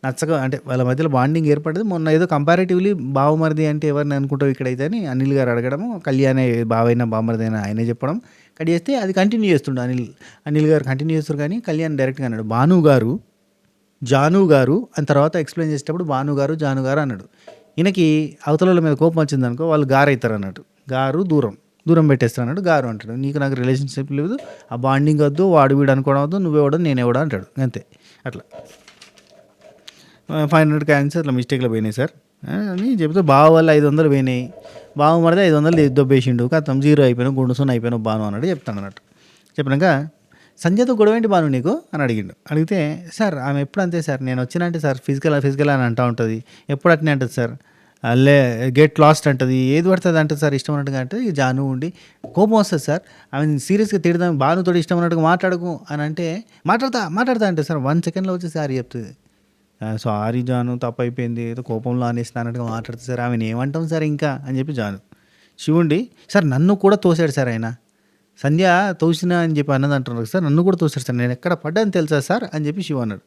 నచ్చక అంటే వాళ్ళ మధ్యలో బాండింగ్ ఏర్పడింది. మొన్న ఏదో కంపారేటివ్లీ బావమరిది అంటే ఎవరిని అనుకుంటావు ఇక్కడైతే అని అనిల్ గారు అడగడము, కళ్యాణే బావైనా బావమరిది అయినా ఆయనే చెప్పడం కట్ చేస్తే అది కంటిన్యూ చేస్తుండే అనిల్ గారు కంటిన్యూ చేస్తారు. కానీ కళ్యాణ్ డైరెక్ట్గా అన్నాడు భాను గారు జాను గారు అని తర్వాత ఎక్స్ప్లెయిన్ చేసేటప్పుడు భాను గారు జాను గారు అన్నాడు. ఈయనకి అవతల మీద కోపం వచ్చింది అనుకో వాళ్ళు గారు అవుతారు అన్నట్టు, గారు దూరం పెట్టేస్తారు అన్నాడు. గారు అంటాడు నీకు నాకు రిలేషన్షిప్ లేదు, ఆ బాండింగ్ వద్దు, వాడు వీడు అనుకోవడం వద్దు, నువ్వెవడం నేనేవడా అంటాడు. అంతే. అట్లా 500 కాయిన్స్ అట్లా మిస్టేక్లో పోయినాయి సార్ అని చెప్తే బావ వల్ల 500 పోయినాయి, బావ మరిది 500 దొబ్బేసిండు, కథం 0 అయిపోయినావు, గుండుసుని అయిపోయినావు బాను అన్నాడు. చెప్తాను అన్నట్టు. చెప్పినాక సంధ్యతో గొడవ ఏంటి బాను నీకు అని అడిగిండు. అడిగితే సార్ ఆమె ఎప్పుడు అంతే సార్, నేను వచ్చినంటే సార్ ఫిజికల్ అని అంటూ ఉంటుంది, ఎప్పుడు అట్నే అంటుంది సార్, అల్లే గెట్ లాస్ట్ అంటుంది, ఏది పడుతుంది అంటుంది సార్ ఇష్టం అన్నట్టుగా. అంటే జాను ఉండి కోపం వస్తుంది సార్, ఆమె సీరియస్గా తిడదాం, బానుతో ఇష్టం అన్నట్టుగా మాట్లాడకు అని అంటే మాట్లాడతా అంటే సార్ 1 సెకండ్లో వచ్చి సారీ చెప్తుంది. సారీ జాను తప్పు అయిపోయింది, ఏదో కోపంలో అనేస్తా అన్నట్టుగా మాట్లాడుతుంది సార్, ఆమెను ఏమంటాం సార్ ఇంకా అని చెప్పి జాను. శివుండి సార్ నన్ను కూడా తోసాడు సార్ ఆయన, సంధ్య తోసిన అని చెప్పి అన్నది అంటున్నారు సార్, నన్ను కూడా తోసాడు సార్, నేను ఎక్కడ పడ్డాను తెలుసా సార్ అని చెప్పి శివ అన్నాడు.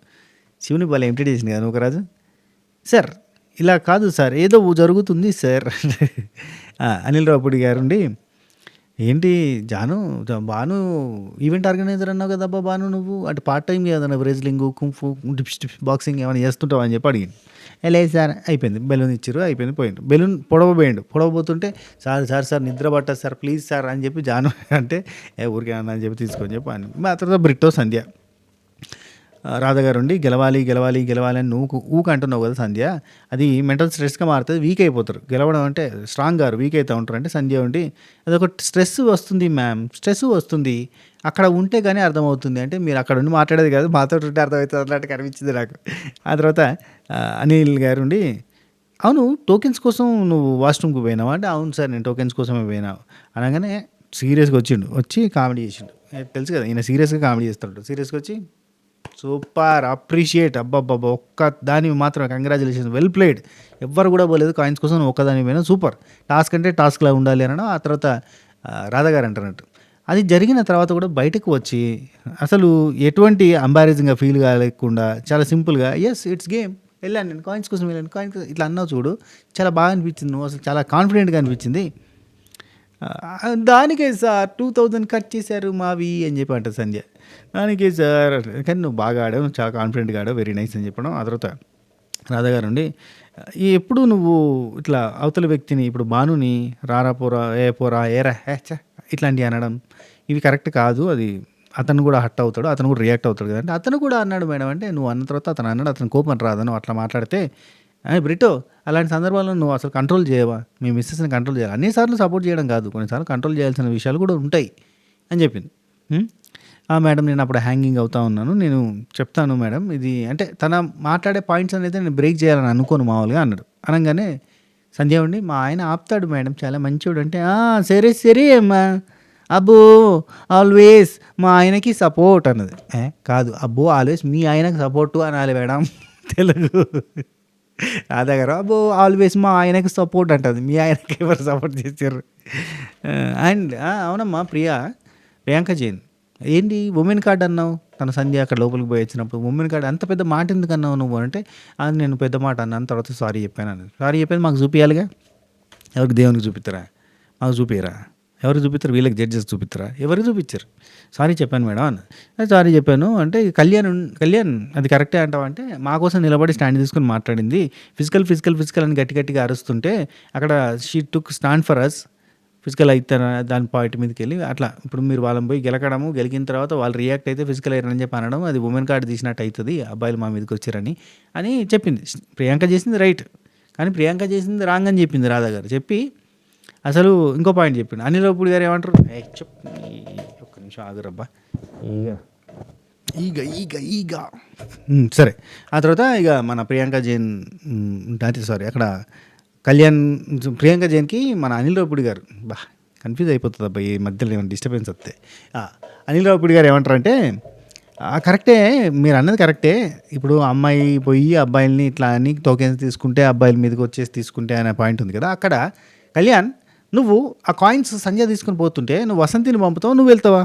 శివుని వాళ్ళు ఎంటీ చేసింది కదా నూకరాజు. సార్ ఇలా కాదు సార్, ఏదో జరుగుతుంది సార్. అనిల్ రావుపూడి గారు ఉండి ఏంటి బాను ఈవెంట్ ఆర్గనైజర్ అన్నావు కదా అబ్బా బాను, నువ్వు అంటే పార్ట్ టైం ఏదన్నా రెజ్లింగ్ కుంఫు డిప్స్ బాక్సింగ్ ఏమైనా చేస్తుంటావు అని చెప్పి అడిగింది. లేదు సార్ అయిపోయింది, బెలూన్ ఇచ్చారు అయిపోయింది, పోయిండు. బెలూన్ పొడవబోతుంటే సార్ నిద్ర పట్టదు సార్ ప్లీజ్ సార్ అని చెప్పి జాను అంటే ఊరికే అన్న అని చెప్పి తీసుకొని చెప్పి అని. ఆ తర్వాత బ్రిటో సంధ్య రాధా గారు ఉండి గెలవాలి అని నువ్వు ఊక అంటున్నావు కదా సంధ్య, అది మెంటల్ స్ట్రెస్గా మారుతుంది, వీక్ అయిపోతారు. గెలవడం అంటే స్ట్రాంగ్ గారు వీక్ అవుతూ ఉంటారు. అంటే సంధ్య ఉండి అదొక స్ట్రెస్ వస్తుంది మ్యామ్, స్ట్రెస్ వస్తుంది అక్కడ ఉంటే కానీ అర్థమవుతుంది, అంటే మీరు అక్కడ ఉండి మాట్లాడేది కాదు మాతో ఉంటే అర్థమవుతుంది అన్నట్టు కనిపించింది నాకు. ఆ తర్వాత అనిల్ గారు ఉండి అవును టోకెన్స్ కోసం నువ్వు వాష్రూమ్కి పోయినావా అంటే అవును సార్ నేను టోకెన్స్ కోసమే పోయినావు అనగానే సీరియస్గా వచ్చి కామెడీ చేసిండు. తెలుసు కదా ఈయన సీరియస్గా కామెడీ చేస్తాడు. సీరియస్గా వచ్చి సూపర్ అప్రిషియేట్ అబ్బాబ్బా ఒక్క దాని మాత్రం కంగ్రాచులేషన్స్ వెల్ ప్లేడ్, ఎవ్వరు కూడా పోలేదు కాయిన్స్ కోసం ఒక్కదాని పోయినా సూపర్, టాస్క్ అంటే టాస్క్లా ఉండాలి అనడం. ఆ తర్వాత రాధాగారు అంటున్నట్టు అది జరిగిన తర్వాత కూడా బయటకు వచ్చి అసలు ఎటువంటి అంబారేజింగ్గా ఫీల్ కాలేకుండా చాలా సింపుల్గా ఎస్ ఇట్స్ గేమ్ వెళ్ళాను నేను కాయిన్స్ కోసం ఇట్లా అన్నావు చూడు, చాలా బాగా అనిపించింది, నువ్వు అసలు చాలా కాన్ఫిడెంట్గా అనిపించింది, దానికే సార్ 2000 కట్ చేశారు మావి అని చెప్పి అంటారు సంధ్య. దానికే సార్ కానీ నువ్వు బాగా ఆడావు, నువ్వు చాలా కాన్ఫిడెంట్గా ఆడావు, వెరీ నైస్ అని చెప్పడం. ఆ తర్వాత రాధాగారు ఉండి ఎప్పుడు నువ్వు ఇట్లా అవతల వ్యక్తిని ఇప్పుడు బానుని రారా పోరా ఏరా ఇట్లాంటివి అనడం ఇవి కరెక్ట్ కాదు, అది అతను కూడా హట్ అవుతాడు, అతను కూడా రియాక్ట్ అవుతాడు కదంటే అతను కూడా అన్నాడు మేడం అంటే నువ్వు అన్న తర్వాత అతను అన్నాడు, అతను కోపం రాదను అట్లా మాట్లాడితే బ్రిటో అలాంటి సందర్భాల్లో నువ్వు అసలు కంట్రోల్ చేయవా, మీ మిస్సెస్ని కంట్రోల్ చేయాలి, అన్నిసార్లు సపోర్ట్ చేయడం కాదు కొన్నిసార్లు కంట్రోల్ చేయాల్సిన విషయాలు కూడా ఉంటాయి అని చెప్పింది. మేడం నేను అప్పుడు హ్యాంగింగ్ అవుతా ఉన్నాను, నేను చెప్తాను మేడం ఇది అంటే తన మాట్లాడే పాయింట్స్ అనేది నేను బ్రేక్ చేయాలని అనుకోను మామూలుగా అన్నాడు. అనగానే సంధ్య ఉండి మా ఆయన ఆపుతాడు మేడం చాలా మంచివాడు అంటే సరే అమ్మా అబ్బో ఆల్వేస్ మా ఆయనకి సపోర్ట్ అన్నది. కాదు అబ్బో ఆల్వేస్ మీ ఆయనకి సపోర్టు అనాలి మేడం తెలుగు. రాధా గారు అబ్బో ఆల్వేస్ మా ఆయనకి సపోర్ట్ అంటుంది, మీ ఆయనకి ఎవరు సపోర్ట్ చేశారు. అండ్ అవునమ్మా ప్రియాంక జైన్ ఏంటి ఉమెన్ కార్డ్ అన్నావు, తన సంధ్య అక్కడ లోపలికి పోయి వచ్చినప్పుడు ఉమెన్ కార్డ్ అంత పెద్ద మాట ఎందుకు అన్నావు నువ్వు అంటే అది నేను పెద్ద మాట అన్నాను తర్వాత సారీ చెప్పాను అన్నది. సారీ చెప్పేది మాకు చూపించాలిగా, ఎవరికి దేవునికి చూపిస్తారా, మాకు చూపియరా, ఎవరికి చూపిస్తారు వీళ్ళకి జడ్జెస్ చూపిస్తారా, ఎవరికి చూపించారు, సారీ చెప్పాను మేడం అన్న. సారీ చెప్పాను అంటే కళ్యాణ్ అది కరెక్టే అంటావా అంటే మా కోసం నిలబడి స్టాండ్ తీసుకొని మాట్లాడింది, ఫిజికల్ అని గట్టిగా అరుస్తుంటే అక్కడ she took stand for us, physical అయితే దాని పాయింట్ మీదకి వెళ్ళి అట్లా ఇప్పుడు మీరు వాళ్ళని పోయి గెలికిన తర్వాత వాళ్ళు రియాక్ట్ అయితే ఫిజికల్ అయ్యారని చెప్పి అనడం అది ఉమెన్ కార్డు తీసినట్టు అవుతుంది, అబ్బాయిలు మా మీదకి వచ్చారని అని చెప్పింది. ప్రియాంక చేసింది రైట్ కానీ ప్రియాంక చేసింది రాంగ్ అని చెప్పింది రాధా గారు. చెప్పి అసలు ఇంకో పాయింట్ చెప్పింది. అనిల్ రావుపూడి గారు ఏమంటారు ఒక్క నిమిషం ఆగురబ్బా, ఈగ సరే. ఆ తర్వాత ఇక మన ప్రియాంక జైన్ సారీ అక్కడ కళ్యాణ్ ప్రియాంక జైన్కి మన అనిల్ రావుపూడి గారు కన్ఫ్యూజ్ అయిపోతుంది అబ్బాయి ఈ మధ్యలో ఏమైనా డిస్టర్బెన్స్ వస్తే. అనిల్ రావుపూడి గారు ఏమంటారంటే కరెక్టే, మీరు అన్నది కరెక్టే. ఇప్పుడు అమ్మాయి పోయి అబ్బాయిల్ని ఇట్లా అని టోకెన్స్ తీసుకుంటే అబ్బాయిల మీదకి వచ్చేసి తీసుకుంటే అనే పాయింట్ ఉంది కదా. అక్కడ కళ్యాణ్ నువ్వు ఆ కాయిన్స్ సంధ్య తీసుకుని పోతుంటే నువ్వు వసంతిని పంపుతావు, నువ్వు వెళ్తావా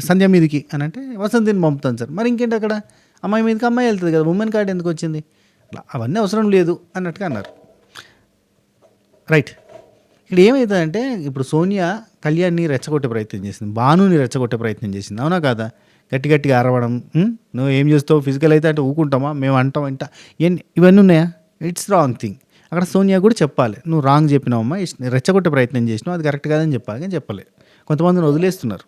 సంధ్య మీదకి అని అంటే వసంతిని పంపుతాను సార్. మరి ఇంకేంటి అక్కడ అమ్మాయి మీదకి అమ్మాయి వెళ్తుంది కదా, ఉమెన్ కార్డ్ ఎందుకు వచ్చింది? అవన్నీ అవసరం లేదు అన్నట్టుగా అన్నారు. రైట్. ఇక్కడ ఏమవుతుందంటే ఇప్పుడు సోనియా కళ్యాణ్ని రెచ్చగొట్టే ప్రయత్నం చేసింది, భానుని రెచ్చగొట్టే ప్రయత్నం చేసింది, అవునా కాదా? గట్టిగా అరవడం, నువ్వు ఏం చేస్తావు ఫిజికల్ అయితే అంటే ఊకుంటామా, మేము అంటాం ఇంట ఇవన్నీ ఉన్నాయా? It's wrong thing. అక్కడ సోనియా కూడా చెప్పాలి, నువ్వు రాంగ్ చెప్పినావమ్మా, రెచ్చగొట్టే ప్రయత్నం చేసినావు, అది కరెక్ట్ కాదని చెప్పాలి. కానీ చెప్పలే. కొంతమందిని వదిలేస్తున్నారు.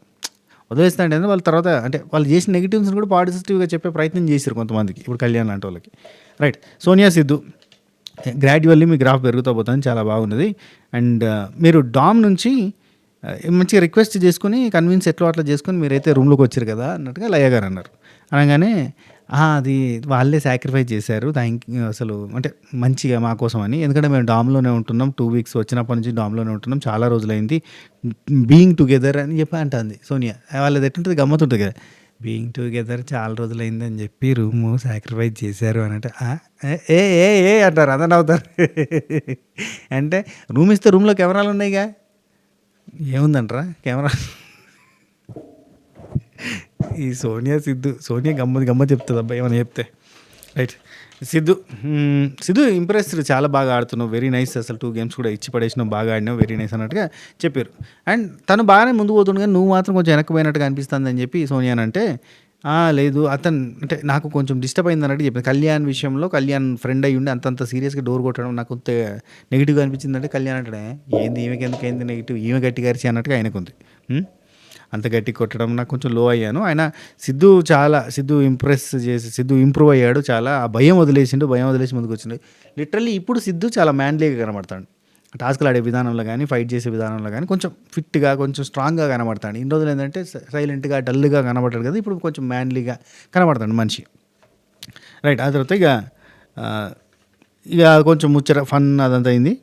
వదిలేస్తాంటే వాళ్ళ తర్వాత అంటే వాళ్ళు చేసిన నెగిటివ్స్ని కూడా పాజిటివ్గా చెప్పే ప్రయత్నం చేశారు కొంతమందికి, ఇప్పుడు కళ్యాణ్ లాంటి వాళ్ళకి. రైట్. సోనియా సిద్ధు గ్రాడ్యువల్లీ మీ గ్రాఫ్ పెరుగుతూ పోతుంది, చాలా బాగున్నది. అండ్ మీరు డామ్ నుంచి మంచిగా రిక్వెస్ట్ చేసుకుని కన్విన్స్ ఎట్లా అట్లా చేసుకుని మీరైతే రూమ్లోకి వచ్చారు కదా అన్నట్టుగా లయ గారు అన్నారు. అనగానే అది వాళ్ళే సాక్రిఫైస్ చేశారు, థ్యాంక్ యూ అసలు అంటే మంచిగా మా కోసం అని. ఎందుకంటే మేము డామ్లోనే ఉంటున్నాం, 2 వీక్స్ వచ్చినప్పటి నుంచి డామ్లోనే ఉంటున్నాం, చాలా రోజులైంది బీయింగ్ టుగెదర్ అని చెప్పి అంటుంది సోనియా. వాళ్ళది ఎట్లుంటుంది, గమ్మతుంటుంది కదా, బీయింగ్ టుగెదర్ చాలా రోజులైంది అని చెప్పి రూము సాక్రిఫైస్ చేశారు అని అంటే ఏ ఏ ఏ అంటారు, అదని అవుతారు. అంటే రూమ్ ఇస్తే రూమ్లో కెమెరాలు ఉన్నాయిగా, ఏముందంటారా కెమెరా. ఈ సోనియా గమ్మత్ చెప్తుంది అబ్బాయి ఏమైనా చెప్తే. రైట్. సిద్ధు ఇంప్రెస్డ్, చాలా బాగా ఆడుతున్నావు, వెరీ నైస్, అసలు 2 గేమ్స్ కూడా ఇచ్చి పడేసినావు, బాగా ఆడినావు, వెరీ నైస్ అన్నట్టుగా చెప్పారు. అండ్ తను బాగానే ముందు పోతుంది కానీ నువ్వు మాత్రం కొంచెం వెనక్కిపోయినట్టుగా అనిపిస్తుంది అని చెప్పి సోనియా అంటే లేదు అతను అంటే నాకు కొంచెం డిస్టర్బ్ అయింది అన్నట్టు చెప్పింది. కళ్యాణ్ విషయంలో కళ్యాణ్ ఫ్రెండ్ అయ్యి ఉండి అంతంత సీరియస్గా డోర్ కొట్టడం నాకు కొంత నెగిటివ్గా అనిపించిందంటే కళ్యాణ్ అంటే ఏంది ఈమెకి ఎందుకైంది నెగిటివ్, ఈమె గట్టిగా అరిచి అన్నట్టుగా ఆయనకు ఉంది. అంత గట్టి కొట్టడం నాకు కొంచెం లో అయ్యాను. ఆయన సిద్ధు ఇంప్రూవ్ అయ్యాడు చాలా. ఆ భయం వదిలేసి ముందుకు వచ్చిండు. లిటరల్లీ ఇప్పుడు సిద్ధు చాలా మ్యాన్లీగా కనబడతాడు. టాస్క్లు ఆడే విధానంలో కానీ ఫైట్ చేసే విధానంలో కానీ కొంచెం ఫిట్గా కొంచెం స్ట్రాంగ్గా కనబడతాడు. ఇన్ని రోజులు ఏంటంటే సైలెంట్గా డల్గా కనబడతాడు కదా, ఇప్పుడు కొంచెం మ్యాన్లీగా కనబడతాడు మనిషి. రైట్. ఆ తర్వాత ఇక కొంచెం ముచ్చట ఫన్ అదంతా అయింది.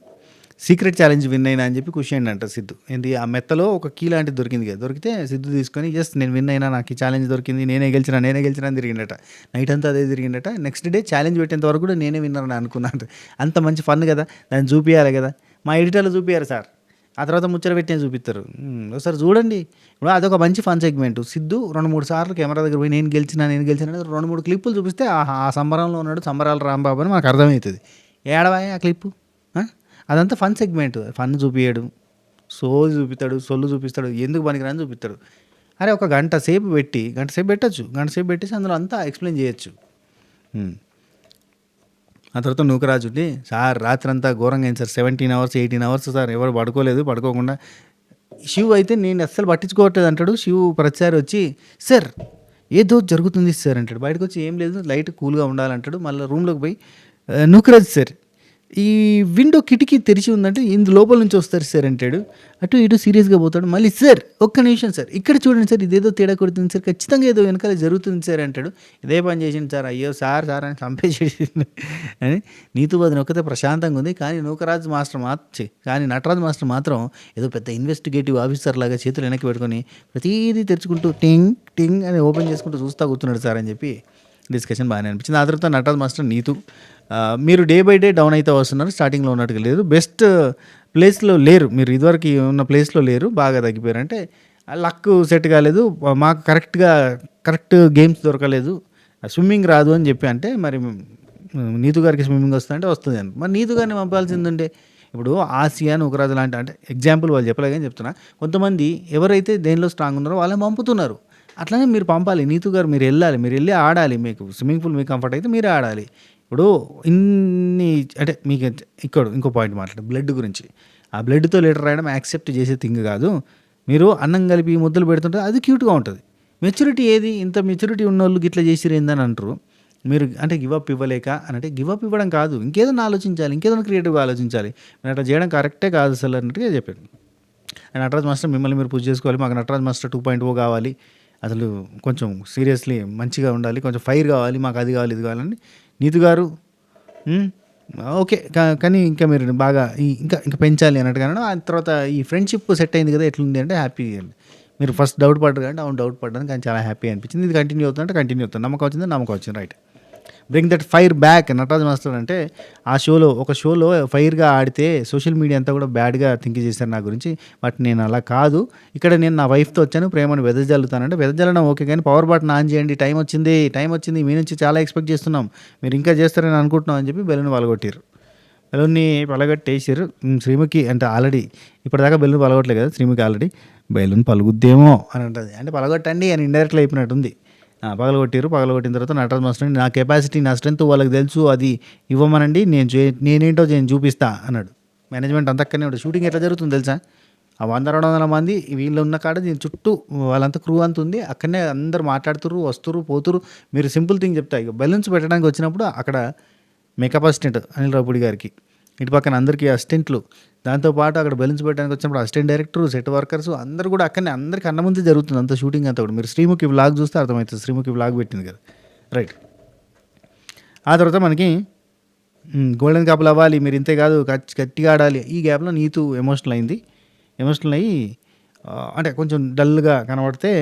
సీక్రెట్ ఛాలెంజ్ విన్ అయినా అని చెప్పి ఖుషి అయిందంట సిద్ధు. ఏంటి ఆ మెత్తలో ఒక కీ లాంటిది దొరికింది కదా, దొరికితే సిద్ధు తీసుకొని జస్ట్ నేను విన్ అయినా, నాకు ఈ ఛాలెంజ్ దొరికింది, నేనే గెలిచిన అని తిరిగిండట. నైట్ అంతా అదే తిరిగిండట. నెక్స్ట్ డే ఛాలెంజ్ పెట్టేంత వరకు కూడా నేనే విన్నారని అనుకున్నాను. అంత మంచి ఫన్ కదా, దాన్ని చూపించాలి కదా, మా ఎడిటర్లు చూపించారు సార్. ఆ తర్వాత ముచ్చట పెట్టిన చూపిస్తారు. ఒకసారి చూడండి. ఇప్పుడు అదొక మంచి ఫన్ సెగ్మెంట్. సిద్ధు 2-3 సార్లు కెమెరా దగ్గర పోయి నేను గెలిచిన 2-3 క్లిప్పులు చూపిస్తే ఆ సంబరంలో ఉన్నాడు, సంబరాలు రాంబాబు అని మనకు అర్థమవుతుంది. ఏడవాయి ఆ క్లిప్పు, అదంతా ఫన్ సెగ్మెంట్. ఫన్ చూపించాడు, సోది చూపిస్తాడు, సొల్లు చూపిస్తాడు, ఎందుకు పనికిరాని చూపిస్తాడు. అరే ఒక గంట సేపు పెట్టచ్చు, గంట సేపు పెట్టేసి అందులో అంతా ఎక్స్ప్లెయిన్ చేయొచ్చు. ఆ తర్వాత నూకరాజు ఉండి సార్ రాత్రంతా ఘోరంగా అయింది సార్, 17 hours 18 hours సార్, ఎవరు పడుకోకుండా. శివ్ అయితే నేను అస్సలు పట్టించుకోవట్లేదు అంటాడు. శివ్ ప్రతిసారి వచ్చి సార్ ఏదో జరుగుతుంది సార్ అంటాడు. బయటకు వచ్చి ఏం లేదు లైట్ కూల్గా ఉండాలంటాడు. మళ్ళీ రూమ్లోకి పోయి నూకరాజు సార్ ఈ విండో కిటికీ తెరిచి ఉందంటే ఇందు లోపల నుంచి వస్తారు సార్ అంటాడు. అటు ఇటు సీరియస్గా పోతాడు. మళ్ళీ సార్ ఒక్క నిమిషం సార్, ఇక్కడ చూడండి సార్, ఇదేదో తేడా కొడుతుంది సార్, ఖచ్చితంగా ఏదో వెనకాల జరుగుతుంది సార్ అంటాడు. ఇదే పని చేసింది సార్, అయ్యో సార్ అని చంపేసి అని నీతుబోధన ఒక్కతే ప్రశాంతంగా ఉంది. కానీ నటరాజ్ మాస్టర్ మాత్రం ఏదో పెద్ద ఇన్వెస్టిగేటివ్ ఆఫీసర్ లాగా చేతులు వెనక్కి పెట్టుకొని ప్రతిదీ తెరుచుకుంటూ టింగ్ టింగ్ అని ఓపెన్ చేసుకుంటూ చూస్తూ కూర్చున్నాడు సార్ అని చెప్పి డిస్కషన్ బాగానే అనిపించింది. ఆ తర్వాత నటరాజ్ మాస్టర్ నీతు మీరు డే బై డే డౌన్ అయితే వస్తున్నారు, స్టార్టింగ్లో ఉన్నట్టుగా లేదు, బెస్ట్ ప్లేస్లో లేరు, మీరు ఇదివరకు ఉన్న ప్లేస్లో లేరు, బాగా తగ్గిపోయారు. అంటే లక్ సెట్ కాలేదు, మాకు కరెక్ట్ గేమ్స్ దొరకలేదు, స్విమ్మింగ్ రాదు అని చెప్పి అంటే మరి నీతు గారికి స్విమ్మింగ్ వస్తుందంటే వస్తుంది అని మరి నీతు గారిని పంపాల్సిందంటే ఇప్పుడు ఆసియా నూకరాజు లాంటి అంటే ఎగ్జాంపుల్ వాళ్ళు చెప్పలేదని చెప్తున్నా. కొంతమంది ఎవరైతే దేనిలో స్ట్రాంగ్ ఉన్నారో వాళ్ళని పంపుతున్నారు. అట్లనే మీరు పంపాలి, నీతు గారు మీరు వెళ్ళి ఆడాలి, మీకు స్విమ్మింగ్ పూల్ మీకు కంఫర్ట్ అయితే మీరే ఆడాలి. ఇప్పుడు ఇన్ని అంటే మీకు ఇక్కడ ఇంకో పాయింట్ మాట్లాడు బ్లడ్ గురించి. ఆ బ్లడ్తో లీటర్ రాయడం యాక్సెప్ట్ చేసే థింగ్ కాదు. మీరు అన్నం కలిపి ముద్దలు పెడుతుంటే అది క్యూట్గా ఉంటుంది. మెచ్యూరిటీ ఏది, ఇంత మెచ్యూరిటీ ఉన్న వాళ్ళు ఇట్లా చేసిరు ఏందని అంటారు. మీరు అంటే గివప్ ఇవ్వలేక అని అంటే గివప్ ఇవ్వడం కాదు, ఇంకేదైనా ఆలోచించాలి, ఇంకేదైనా క్రియేటివ్గా ఆలోచించాలి. మీరు అట్లా చేయడం కరెక్టే కాదు అసలు అన్నట్టుగా చెప్పాడు. అండ్ నటరాజ్ మాస్టర్ మిమ్మల్ని మీరు పుష్ చేసుకోవాలి, మాకు నటరాజ్ మాస్టర్ 2.0 కావాలి అసలు కొంచెం సీరియస్లీ మంచిగా ఉండాలి, కొంచెం ఫైర్ కావాలి, మాకు అది కావాలి ఇది కావాలని. నీతు గారు "మ్, ఓకే కానీ ఇంకా మీరు బాగా ఇంకా ఇంకా పెంచాలి" అన్నట్టుగా అన్నాడు. ఆ తర్వాత ఈ ఫ్రెండ్షిప్ సెట్ అయింది కదా, ఎట్లుంది అంటే హ్యాపీ. మీరు ఫస్ట్ డౌట్ పడ్డారు అంటే అవును డౌట్ పడ్డాను, కానీ చాలా హ్యాపీ అనిపించింది. ఇది కంటిన్యూ అవుతుందంటే కంటిన్యూ అవుతుంది. నమ్మకం వచ్చింది, నమ్మకం వచ్చింది. Right, bring that fire back. Nataraj master అంటే ఆ షోలో ఒక షోలో ఫైర్గా ఆడితే సోషల్ మీడియా అంతా కూడా బ్యాడ్గా థింక్ చేశారు నా గురించి. బట్ నేను అలా కాదు, ఇక్కడ నేను నా వైఫ్తో వచ్చాను, ప్రేమను వెదజల్లుతానంటే వెదజల్లడం ఓకే, కానీ పవర్ బటన్ ఆన్ చేయండి, టైం వచ్చింది, మీ నుంచి చాలా ఎక్స్పెక్ట్ చేస్తున్నాం, మీరు ఇంకా చేస్తారని అనుకుంటున్నాం అని చెప్పి బెలూన్ పలగొట్టారు. బెలూన్ని పలగొట్టేసారు. శ్రీముఖి అంటే ఆల్రెడీ ఇప్పటిదాకా బెలూన్ పలగొట్టలేదు కదా, శ్రీముఖి ఆల్రెడీ బెలూన్ పలుగుద్దేమో అని అంటుంది. అంటే పలగొట్టండి అని ఇండైరెక్ట్లో అయిపోయినట్టుంది. పగలగొట్టిన తర్వాత నటరాజ్ మాస్టర్ నా కెపాసిటీ, నా స్ట్రెంత్ వాళ్ళకి తెలుసు, అది ఇవ్వమనండి, నేనేంటో నేను చూపిస్తా అన్నాడు. మేనేజ్మెంట్ అంతా అక్కడనే ఉంటుంది. షూటింగ్ ఎట్లా జరుగుతుంది తెలుసా, ఆ 100-200 మంది వీళ్ళు ఉన్న కాడ దీని చుట్టూ వాళ్ళంతా క్రూ అంత ఉంది, అక్కడనే అందరు మాట్లాడుతురు, వస్తురు, పోతురు. మీరు సింపుల్ థింగ్ చెప్తా, ఇక బెలూన్స్ పెట్టడానికి వచ్చినప్పుడు అక్కడ మేకప్ అసిస్టెంట్ అనిల్ రావుపూడి గారికి, ఇటు పక్కన అందరికీ అసిస్టెంట్లు, దాంతోపాటు అక్కడ బెలూన్స్ పెట్టడానికి వచ్చినప్పుడు అసిస్టెంట్ డైరెక్టర్, సెట్ వర్కర్స్ అందరూ కూడా అక్కడనే అందరికీ అన్న ముందు జరుగుతుంది అంత షూటింగ్ అంతా కూడా. మీరు శ్రీముఖి వ్లాగ్ చూస్తే అర్థమవుతుంది, శ్రీముఖి వ్లాగ్ పెట్టింది కదా. రైట్, ఆ తర్వాత మనకి గోల్డెన్ కపుల్ అవ్వాలి, మీరు ఇంతే కాదు గట్టిగా ఆడాలి. ఈ గ్యాప్లో నీతు ఎమోషనల్ అయ్యి అంటే కొంచెం డల్గా కనబడితే,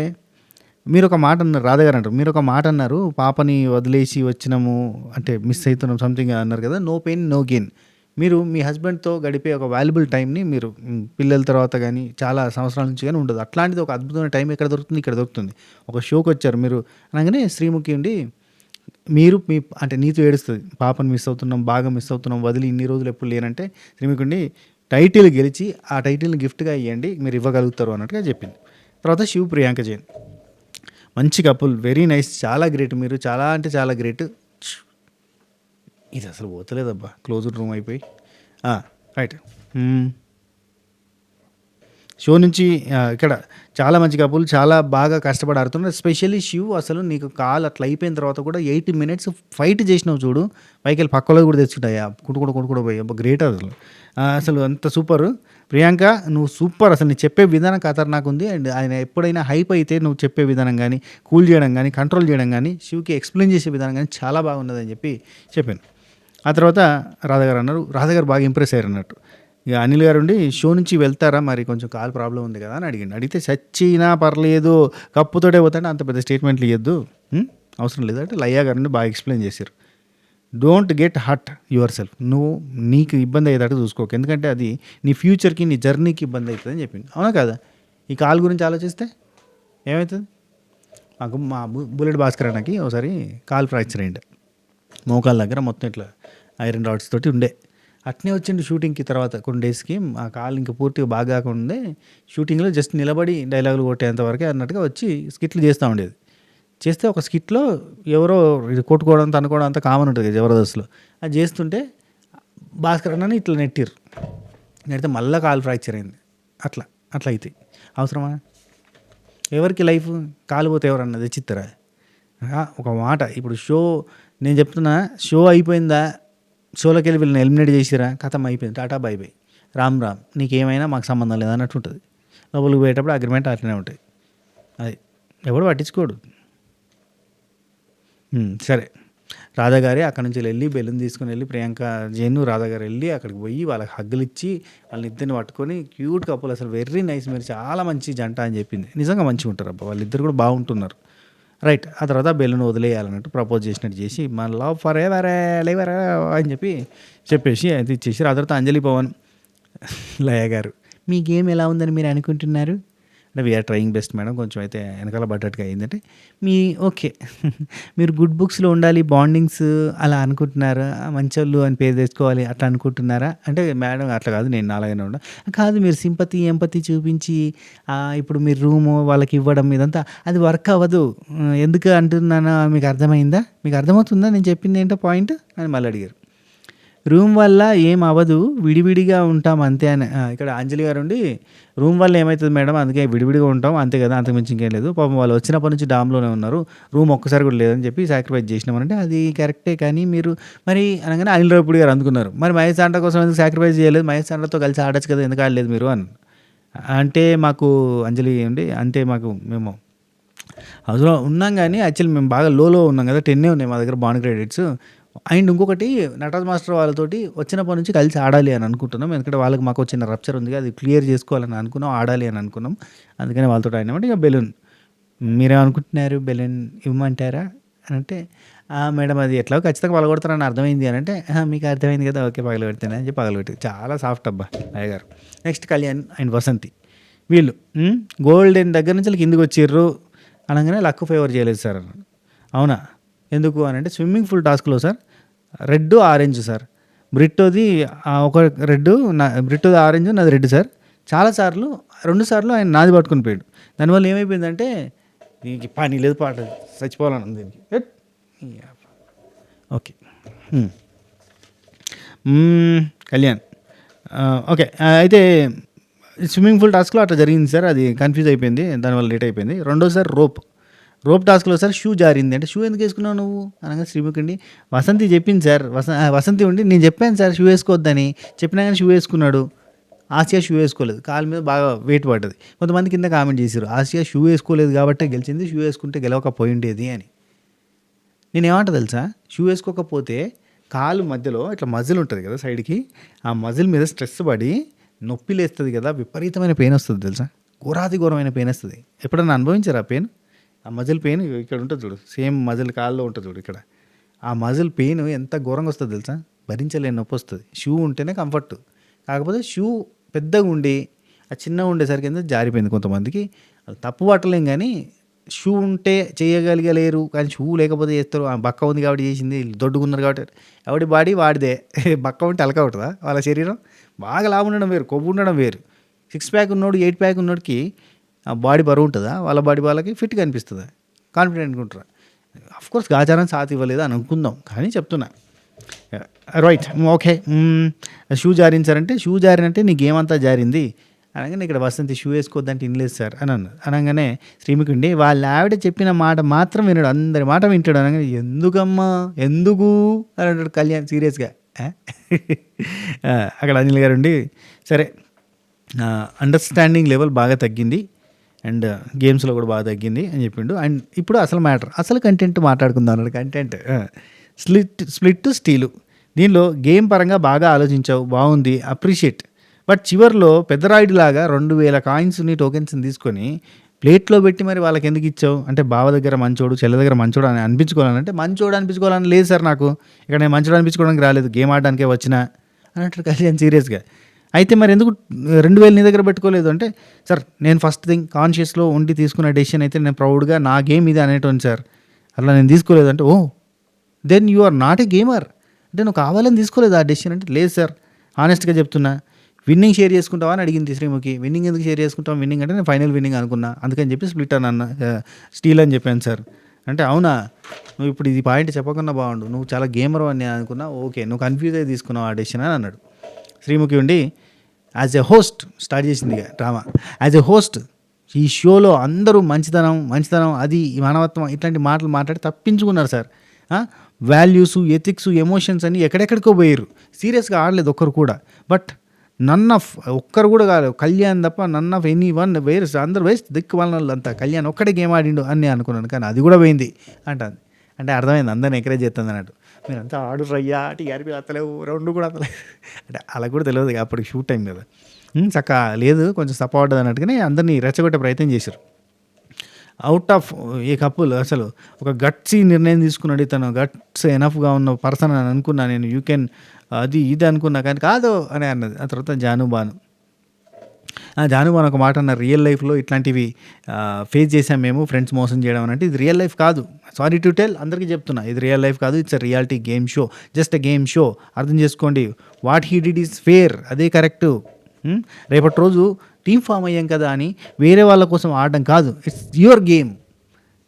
మీరు ఒక మాట అన్నారు, రాధగారు అంటారు, మీరు ఒక మాట అన్నారు, పాపని వదిలేసి వచ్చినాము అంటే మిస్ అవుతున్నాం సంథింగ్ అన్నారు కదా. No pain no gain. మీరు మీ హస్బెండ్తో గడిపే ఒక వాల్యుబుల్ టైంని మీరు పిల్లల తర్వాత కానీ చాలా సంవత్సరాల నుంచి కానీ ఉండదు. అట్లాంటిది ఒక అద్భుతమైన టైం ఎక్కడ దొరుకుతుంది, ఇక్కడ దొరుకుతుంది. ఒక షోకి వచ్చారు మీరు అనగానే శ్రీముఖి ఉండి మీరు మీ అంటే నీతో ఏడుస్తుంది, పాపను మిస్ అవుతున్నాం, బాగా మిస్ అవుతున్నాం, వదిలి ఇన్ని రోజులు ఎప్పుడు లేనంటే శ్రీముఖి ఉండి టైటిల్ గెలిచి ఆ టైటిల్ని గిఫ్ట్గా ఇవ్వండి, మీరు ఇవ్వగలుగుతారు అన్నట్టుగా చెప్పింది. తర్వాత శివ్ ప్రియాంక జైన్ మంచి కపుల్, వెరీ నైస్, చాలా గ్రేట్, మీరు చాలా అంటే చాలా గ్రేట్. ఇది అసలు పోతలేదబ్బా, క్లోజ్డ్ రూమ్ అయిపోయి. రైట్, షో నుంచి ఇక్కడ చాలా మంచి కపుల్, చాలా బాగా కష్టపడి ఆడుతున్నారు. ఎస్పెషల్లీ శివ్, అసలు నీకు కాల్ అట్లా అయిపోయిన తర్వాత కూడా 80 minutes ఫైట్ చేసినావు చూడు, పైకి వెళ్ళి పక్కలో కూడా తెచ్చుకుంటాయా కుడుకుడు పోయి, అబ్బా గ్రేట్ అసలు. అసలు అంత సూపర్. ప్రియాంక నువ్వు సూపర్, అసలు నీ చెప్పే విధానం ఖతర్నాక్ ఉంది. అండ్ ఆయన ఎప్పుడైనా హైప్ అయితే నువ్వు చెప్పే విధానం కానీ, కూల్ చేయడం కానీ, కంట్రోల్ చేయడం కానీ, శివ్కి ఎక్స్ప్లెయిన్ చేసే విధానం కానీ చాలా బాగున్నదని చెప్పి చెప్పాను. ఆ తర్వాత రాధగారు అన్నారు, రాధగారు బాగా ఇంప్రెస్ అయ్యారు అన్నట్టు. ఇక అనిల్ గారు ఉండి షో నుంచి వెళ్తారా మరి, కొంచెం కాల్ ప్రాబ్లం ఉంది కదా అని అడిగితే చచ్చినా పర్లేదు కప్పుతోటే పోతాంటే అంత పెద్ద స్టేట్మెంట్లు ఇవ్వద్దు, అవసరం లేదంటే లయ్యా గారు బాగా ఎక్స్ప్లెయిన్ చేశారు. Don't get hurt your self, నువ్వు నీకు ఇబ్బంది అయ్యేటట్టు చూసుకోకు, ఎందుకంటే అది నీ ఫ్యూచర్కి, నీ జర్నీకి ఇబ్బంది అవుతుంది అని చెప్పింది. అవునా కదా, ఈ కాల్ గురించి ఆలోచిస్తే ఏమవుతుంది. మాకు మా బుల్లెట్ భాస్కర్ అన్నకి ఒకసారి కాల్ ఫ్రాక్చర్ అయ్యింది, మోకాల దగ్గర మొత్తం ఇట్లా ఐరన్ రాడ్స్ తోటి ఉండే. అట్నే వచ్చిండు షూటింగ్కి తర్వాత కొన్ని డేస్కి, ఆ కాల్ ఇంకా పూర్తిగా బాగా కాకుండా షూటింగ్లో జస్ట్ నిలబడి డైలాగులు కొట్టేంతవరకే అన్నట్టుగా వచ్చి స్కిట్లు చేస్తూ ఉండేది. చేస్తే ఒక స్కిట్లో ఎవరో ఇది కొట్టుకోవడం అనుకోవడం అంతా కామన్ ఉంటుంది కదా జబర్దస్త్లో, అది చేస్తుంటే భాస్కర్ అన్నని ఇట్లా నెట్టిర్రు, నెడితే మళ్ళీ కాలు ఫ్రాక్చర్ అయింది. అట్లా అయితే అవసరమా, ఎవరికి లైఫ్ కాలిపోతే ఎవరన్నా తెచ్చిస్తారా? ఒక మాట, ఇప్పుడు షో నేను చెప్తున్నా, షో అయిపోయిందా, షోలోకి వెళ్ళి వీళ్ళని ఎలిమినేట్ చేసిరా, కథం అయిపోయింది, టాటా బై బై, రామ్ నీకేమైనా మాకు సంబంధం లేదన్నట్టు ఉంటుంది. లోపలికి పోయేటప్పుడు అగ్రిమెంట్ అట్లనే ఉంటాయి, అది ఎవడు పట్టించుకోడు. సరే, రాధాగారి అక్కడి నుంచి వెళ్ళి బెలూన్ తీసుకుని వెళ్ళి ప్రియాంక జైన్ రాధాగారు వెళ్ళి అక్కడికి పోయి వాళ్ళకి హగ్గులు ఇచ్చి వాళ్ళని ఇద్దరిని పట్టుకొని క్యూట్ కపుల్, అసలు వెరీ నైస్, మీరు చాలా మంచి జంట అని చెప్పింది. నిజంగా మంచిగా ఉంటారు అబ్బా, వాళ్ళిద్దరు కూడా బాగుంటున్నారు. రైట్, ఆ తర్వాత బెలూన్ వదిలేయాలన్నట్టు ప్రపోజ్ చేసినట్టు చేసి మన లవ్ ఫర్ ఎవరే లేవరా అని చెప్పేసి అది ఇచ్చేసి, ఆ తర్వాత అంజలి పవన్ లయ గారు మీ గేమ్ ఎలా ఉందని మీరు అనుకుంటున్నారు అంటే, వీఆర్ ట్రయింగ్ బెస్ట్ మేడం, కొంచెం అయితే వెనకాల పడ్డట్టుగా అయిందంటే మీ ఓకే మీరు గుడ్ బుక్స్లో ఉండాలి, బాండింగ్స్ అలా అనుకుంటున్నారా, మంచోళ్ళు అని పేరు తెచ్చుకోవాలి అట్లా అనుకుంటున్నారా అంటే, మేడం అట్లా కాదు, నేను అలాగనే ఉన్నా కాదు, మీరు సింపతి ఎంపతి చూపించి ఇప్పుడు మీరు రూము వాళ్ళకి ఇవ్వడం ఇదంతా అది వర్క్ అవ్వదు, ఎందుకు అంటున్నానో మీకు అర్థమైందా, మీకు అర్థమవుతుందా నేను చెప్పింది ఏంటో పాయింట్ అని మళ్ళీ అడిగారు. రూమ్ వల్ల ఏం అవ్వదు, విడివిడిగా ఉంటాం అంతే అని. ఇక్కడ అంజలి గారు ఉండి రూమ్ వల్ల ఏమవుతుంది మేడం, అందుకే విడివిడిగా ఉంటాం అంతే కదా, అంతకుమించి ఇంకేం లేదు, పాపం వాళ్ళు వచ్చినప్పటి నుంచి డామ్లోనే ఉన్నారు, రూమ్ ఒక్కసారి కూడా లేదని చెప్పి సాక్రిఫైస్ చేసినామంటే అది కరెక్టే, కానీ మీరు మరి అనగానే అనిల్ రావుపూడి గారు అందుకున్నారు, మరి మహేష్ ఆంట కోసం ఎందుకు సాక్రిఫైస్ చేయలేదు, మహేష్ ఆంటతో కలిసి ఆడచ్చు కదా, ఎందుకు ఆడలేదు మీరు అని. అంటే మాకు అంజలి ఉండి అంటే మేము హౌస్లో ఉన్నాం కానీ యాక్చువల్లీ మేము బాగా లోలో ఉన్నాం కదా, 10 ఉన్నాయి మా దగ్గర బాండ్ క్రెడిట్స్. అండ్ ఇంకొకటి నటరాజ్ మాస్టర్ వాళ్ళతోటి వచ్చినప్పటి నుంచి కలిసి ఆడాలి అని అనుకుంటున్నాం. ఎందుకంటే వాళ్ళకి మాకు వచ్చిన రప్చర్ ఉంది, అది క్లియర్ చేసుకోవాలని అనుకున్నాం, ఆడాలి అని అనుకున్నాం. అందుకని వాళ్ళతో ఆడినామంటే ఇక బెలూన్ మీరేమనుకుంటున్నారు, బెలూన్ ఇవ్వమంటారా అని అంటే, మేడం అది ఎట్లా ఖచ్చితంగా పగలగొడతారని అర్థమైంది అని అంటే, మీకు అర్థమైంది కదా, ఓకే పగలగొడతాను అని చెప్పి పగలగొట్టి చాలా సాఫ్ట్ అబ్బా అయ్యగారు. నెక్స్ట్ కళ్యాణ్ అండ్ వసంతి వీళ్ళు గోల్డెన్ దగ్గర నుంచి కిందికి వచ్చిర్రు అనగానే లక్ ఫేవర్ చేయలేదు సార్ అన్నాడు. అవునా ఎందుకు అని అంటే, స్విమ్మింగ్ పూల్ టాస్క్లో సార్ రెడ్ ఆరెంజ్ సార్, బ్రిట్టోది ఒక రెడ్, బ్రిట్టోది ఆరెంజ్, నాది రెడ్ సార్. చాలాసార్లు 2 సార్లు ఆయన నాది పట్టుకుని పోయాడు. దానివల్ల ఏమైపోయిందంటే దీనికి పని లేదు పాట లేదు, చచ్చిపోవాలని దీనికి. Okay Kalyan okay. అయితే స్విమ్మింగ్ పూల్ టాస్క్లో అట్లా జరిగింది సార్, అది కన్ఫ్యూజ్ అయిపోయింది, దానివల్ల లేట్ అయిపోయింది. రెండోసారి రోప్ టాస్క్లో సార్ షూ జారింది అంటే, షూ ఎందుకు వేసుకున్నావు నువ్వు అనగా శ్రీముఖండి వసంతి చెప్పింది సార్, వసంతి ఉండి నేను చెప్పాను సార్ షూ వేసుకోవద్దని, చెప్పినా కానీ షూ వేసుకున్నాడు. ఆసియా షూ వేసుకోలేదు, కాలు మీద బాగా వెయిట్ పడ్డది. కొంతమంది కింద కామెంట్ చేశారు, ఆసియా షూ వేసుకోలేదు కాబట్టి గెలిచింది, షూ వేసుకుంటే గెలవకపోయిండేది అని. నేనేమంటా తెలుసా, షూ వేసుకోకపోతే కాలు మధ్యలో ఇట్లా మజిల్ ఉంటుంది కదా సైడ్కి, ఆ మజిల్ మీద స్ట్రెస్ పడి నొప్పి లేస్తుంది కదా, విపరీతమైన పెయిన్ వస్తుంది తెలుసా, ఘోరమైన పెయిన్ వస్తుంది. ఎప్పుడన్నా అనుభవించారు ఆ పెయిన్? ఆ మజిల్ పెయిన్ ఇక్కడ ఉంటుంది చూడు, సేమ్ మజిల్ కాల్లో ఉంటుంది చూడు ఇక్కడ, ఆ మజిల్ పెయిన్ ఎంత ఘోరంగా వస్తుంది తెలుసా, భరించలేని నొప్పి వస్తుంది. షూ ఉంటేనే కంఫర్ట్, కాకపోతే షూ పెద్దగా ఉండి ఆ చిన్నగా ఉండేసరికి ఎంత జారిపోయింది కొంతమందికి. అది తప్పు పట్టలేం కానీ షూ ఉంటే చేయగలిగలేరు, కానీ షూ లేకపోతే చేస్తారు. బక్క ఉంది కాబట్టి చేసింది, దొడ్డుకున్నారు కాబట్టి, ఎవడి బాడీ వాడిదే. బక్క ఉంటే అలక అవుతుందా వాళ్ళ శరీరం? బాగా లావు ఉండడం వేరు, కొవ్వు ఉండడం వేరు. 6 ప్యాక్ ఉన్నోడు 8 ప్యాక్ ఉన్నోడికి ఆ బాడీ బరువు ఉంటుందా, వాళ్ళ బాడీ వాళ్ళకి ఫిట్గా అనిపిస్తుందా, కాన్ఫిడెంట్గా ఉంటారా? అఫ్కోర్స్ గాచారం సాత్ ఇవ్వలేదు అని అనుకుందాం, కానీ చెప్తున్నా. Right okay. షూ జారించారంటే, షూ జారినంటే నీ గేమ్ అంతా జారింది అనగానే ఇక్కడ వసంతి షూ వేసుకోవద్దంటే ఇన్లేదు సార్ అని అన్నది. అనగానే శ్రీముఖుండి వాళ్ళ ఆవిడ చెప్పిన మాట మాత్రం వినడు, అందరి మాట వింటాడు. అనగానే ఎందుకమ్మా ఎందుకు అని అంటాడు కళ్యాణ్ సీరియస్గా. అక్కడ అంజలి గారు ఉండి సరే అండర్స్టాండింగ్ లెవెల్ బాగా తగ్గింది అండ్ గేమ్స్లో కూడా బాగా తగ్గింది అని చెప్పిండు. అండ్ ఇప్పుడు అసలు మ్యాటర్, అసలు కంటెంట్ మాట్లాడుకుందాం అన్నాడు. కంటెంట్ స్ప్లిట్ స్టీలు, దీనిలో గేమ్ పరంగా బాగా ఆలోచించావు, బాగుంది, అప్రిషియేట్. బట్ చివరిలో పెద్దరాయుడిలాగా 2000 కాయిన్స్ని టోకెన్స్ని తీసుకొని ప్లేట్లో పెట్టి మరి వాళ్ళకి ఎందుకు ఇచ్చావు అంటే, బావ దగ్గర మంచోడు చెల్లె దగ్గర మంచోడు అని అనిపించుకోవాలంటే, మంచోడు అనిపించుకోవాలని లేదు సార్ నాకు, ఇక్కడ నేను మంచోడు అనిపించుకోవడానికి రాలేదు, గేమ్ ఆడడానికే వచ్చినా అని అంటారు కళ్యాణ్ సీరియస్గా. అయితే మరి ఎందుకు 2000 నీ దగ్గర పెట్టుకోలేదు అంటే, సార్ నేను ఫస్ట్ థింగ్ కాన్షియస్లో ఉండి తీసుకున్న డెసిషన్ అయితే నేను ప్రౌడ్గా నా గేమ్ ఇది అనేటోని సార్, అలా నేను తీసుకోలేదు అంటే, oh then you are not a gamer అంటే నువ్వు కావాలని తీసుకోలేదు ఆ డెసిషన్ అంటే, లేదు సార్ ఆనెస్ట్గా చెప్తున్నా. విన్నింగ్ షేర్ చేసుకుంటావా అని అడిగింది శ్రీముఖి. విన్నింగ్ ఎందుకు షేర్ చేసుకుంటాం, విన్నింగ్ అంటే నేను ఫైనల్ విన్నింగ్ అనుకున్నా, అందుకని చెప్పి స్ప్లిట్ అని స్టీల్ అని చెప్పాను సార్ అంటే, అవునా నువ్వు ఇప్పుడు ఇది పాయింట్ చెప్పకుండా బాగుండు, నువ్వు చాలా గేమర్ అని నేను అనుకున్నా, ఓకే నువ్వు కన్ఫ్యూజ్ అయ్యి తీసుకున్నావు ఆ డెసిషన్ అని అన్నాడు. శ్రీముఖి ఉండి యాజ్ ఎ హోస్ట్ స్టార్ట్ చేసింది ఇక డ్రామా. యాజ్ ఎ హోస్ట్ ఈ షోలో అందరూ మంచితనం అది మానవత్వం ఇట్లాంటి మాటలు మాట్లాడి తప్పించుకున్నారు సార్. వాల్యూస్ ఎథిక్స్ ఎమోషన్స్ అని ఎక్కడెక్కడికో పోయారు, సీరియస్గా ఆడలేదు ఒక్కరు కూడా. బట్ నన్ ఆఫ్ ఒక్కరు కూడా కాలేదు కళ్యాణ్ తప్ప, none of any one wears, అందరు వేస్ట్ దిక్కు వాళ్ళ అంతా, కళ్యాణ్ ఒక్కడే గేమ్ ఆడిండు అని నేను అనుకున్నాను, కానీ అది కూడా పోయింది అంటుంది. అంటే అర్థమైంది అందరిని ఎంకరేజ్ చేస్తుంది అన్నట్టు. మీరంతా ఆడు రయ్యా టీఆర్పీ అత్తలేవు 2 కూడా అత్తలేవు అంటే అలా కూడా తెలియదు అప్పటికి షూట్ టైం కదా, చక్క లేదు కొంచెం సపోర్ట్ అన్నట్టుగానే అందరినీ రెచ్చగొట్టే ప్రయత్నం చేశారు. అవుట్ ఆఫ్ ఈ కపుల్ అసలు ఒక గట్సీ నిర్ణయం తీసుకున్నాడు, తను గట్స్ ఎనఫ్గా ఉన్న పర్సన్ అని అనుకున్నా నేను, యూ కెన్ అది ఇది అనుకున్నా కానీ కాదు అని అన్నది. ఆ తర్వాత జానుబాను ఒక మాట అన్నారు, రియల్ లైఫ్లో ఇట్లాంటివి ఫేస్ చేసాం మేము, ఫ్రెండ్స్ మోసం చేయడం అని అంటే, ఇది రియల్ లైఫ్ కాదు, సారీ టు టెల్ అందరికీ చెప్తున్నా, ఇది రియల్ లైఫ్ కాదు, it's a reality game show, just a game show, అర్థం చేసుకోండి. What he did is fair, అదే కరెక్టు. రేపటి రోజు టీం ఫామ్ అయ్యాం కదా అని వేరే వాళ్ళ కోసం ఆడడం కాదు, it's your game.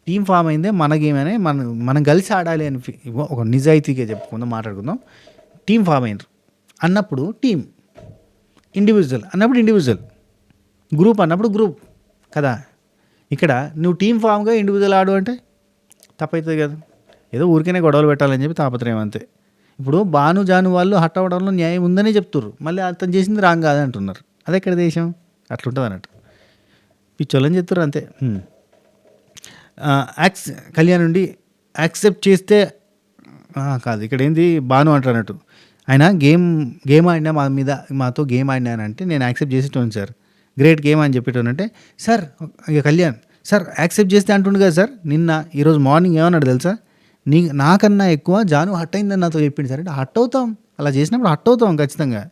Team form అయిందే మన గేమ్ అనే మనం కలిసి ఆడాలి అని ఒక నిజాయితీగా చెప్పుకుందాం, మాట్లాడుకుందాం. టీం ఫామ్ అయినారు అన్నప్పుడు టీం, ఇండివిజువల్ అన్నప్పుడు ఇండివిజువల్, గ్రూప్ అన్నప్పుడు గ్రూప్ కదా. ఇక్కడ నువ్వు టీం ఫామ్గా ఇండివిజువల్ ఆడు అంటే తప్పవుతుంది కదా, ఏదో ఊరికనే గొడవలు పెట్టాలని చెప్పి తాపత్రయం అంతే. ఇప్పుడు జాను వాళ్ళు హట్ అవ్వడంలో న్యాయం ఉందనే చెప్తున్నారు, మళ్ళీ అతను చేసింది రాంగ్ కాదని అంటున్నారు. అదే ఇక్కడ దేశం అట్లుంటుంది అన్నట్టు, పిచ్చోళ్ళని చెప్తారు అంతే. కళ్యాణ్ నుండి యాక్సెప్ట్ చేస్తే కాదు ఇక్కడ ఏంది బాను అంటున్నట్టు ఆయన గేమ్ ఆడినా మాతో గేమ్ ఆడినానంటే నేను యాక్సెప్ట్ చేసేటోను సార్, గ్రేట్ గేమ్ అని చెప్పేటోనంటే సార్ ఇక కళ్యాణ్ సార్ యాక్సెప్ట్ చేస్తే అంటుండు కదా సార్, ఈరోజు మార్నింగ్ ఏమన్నాడు తెలుసా, నాకన్నా ఎక్కువ జాను హట్ అయిందని నాతో చెప్పింది సార్. అంటే హట్ అవుతాం, అలా చేసినప్పుడు హట్ అవుతాం ఖచ్చితంగా.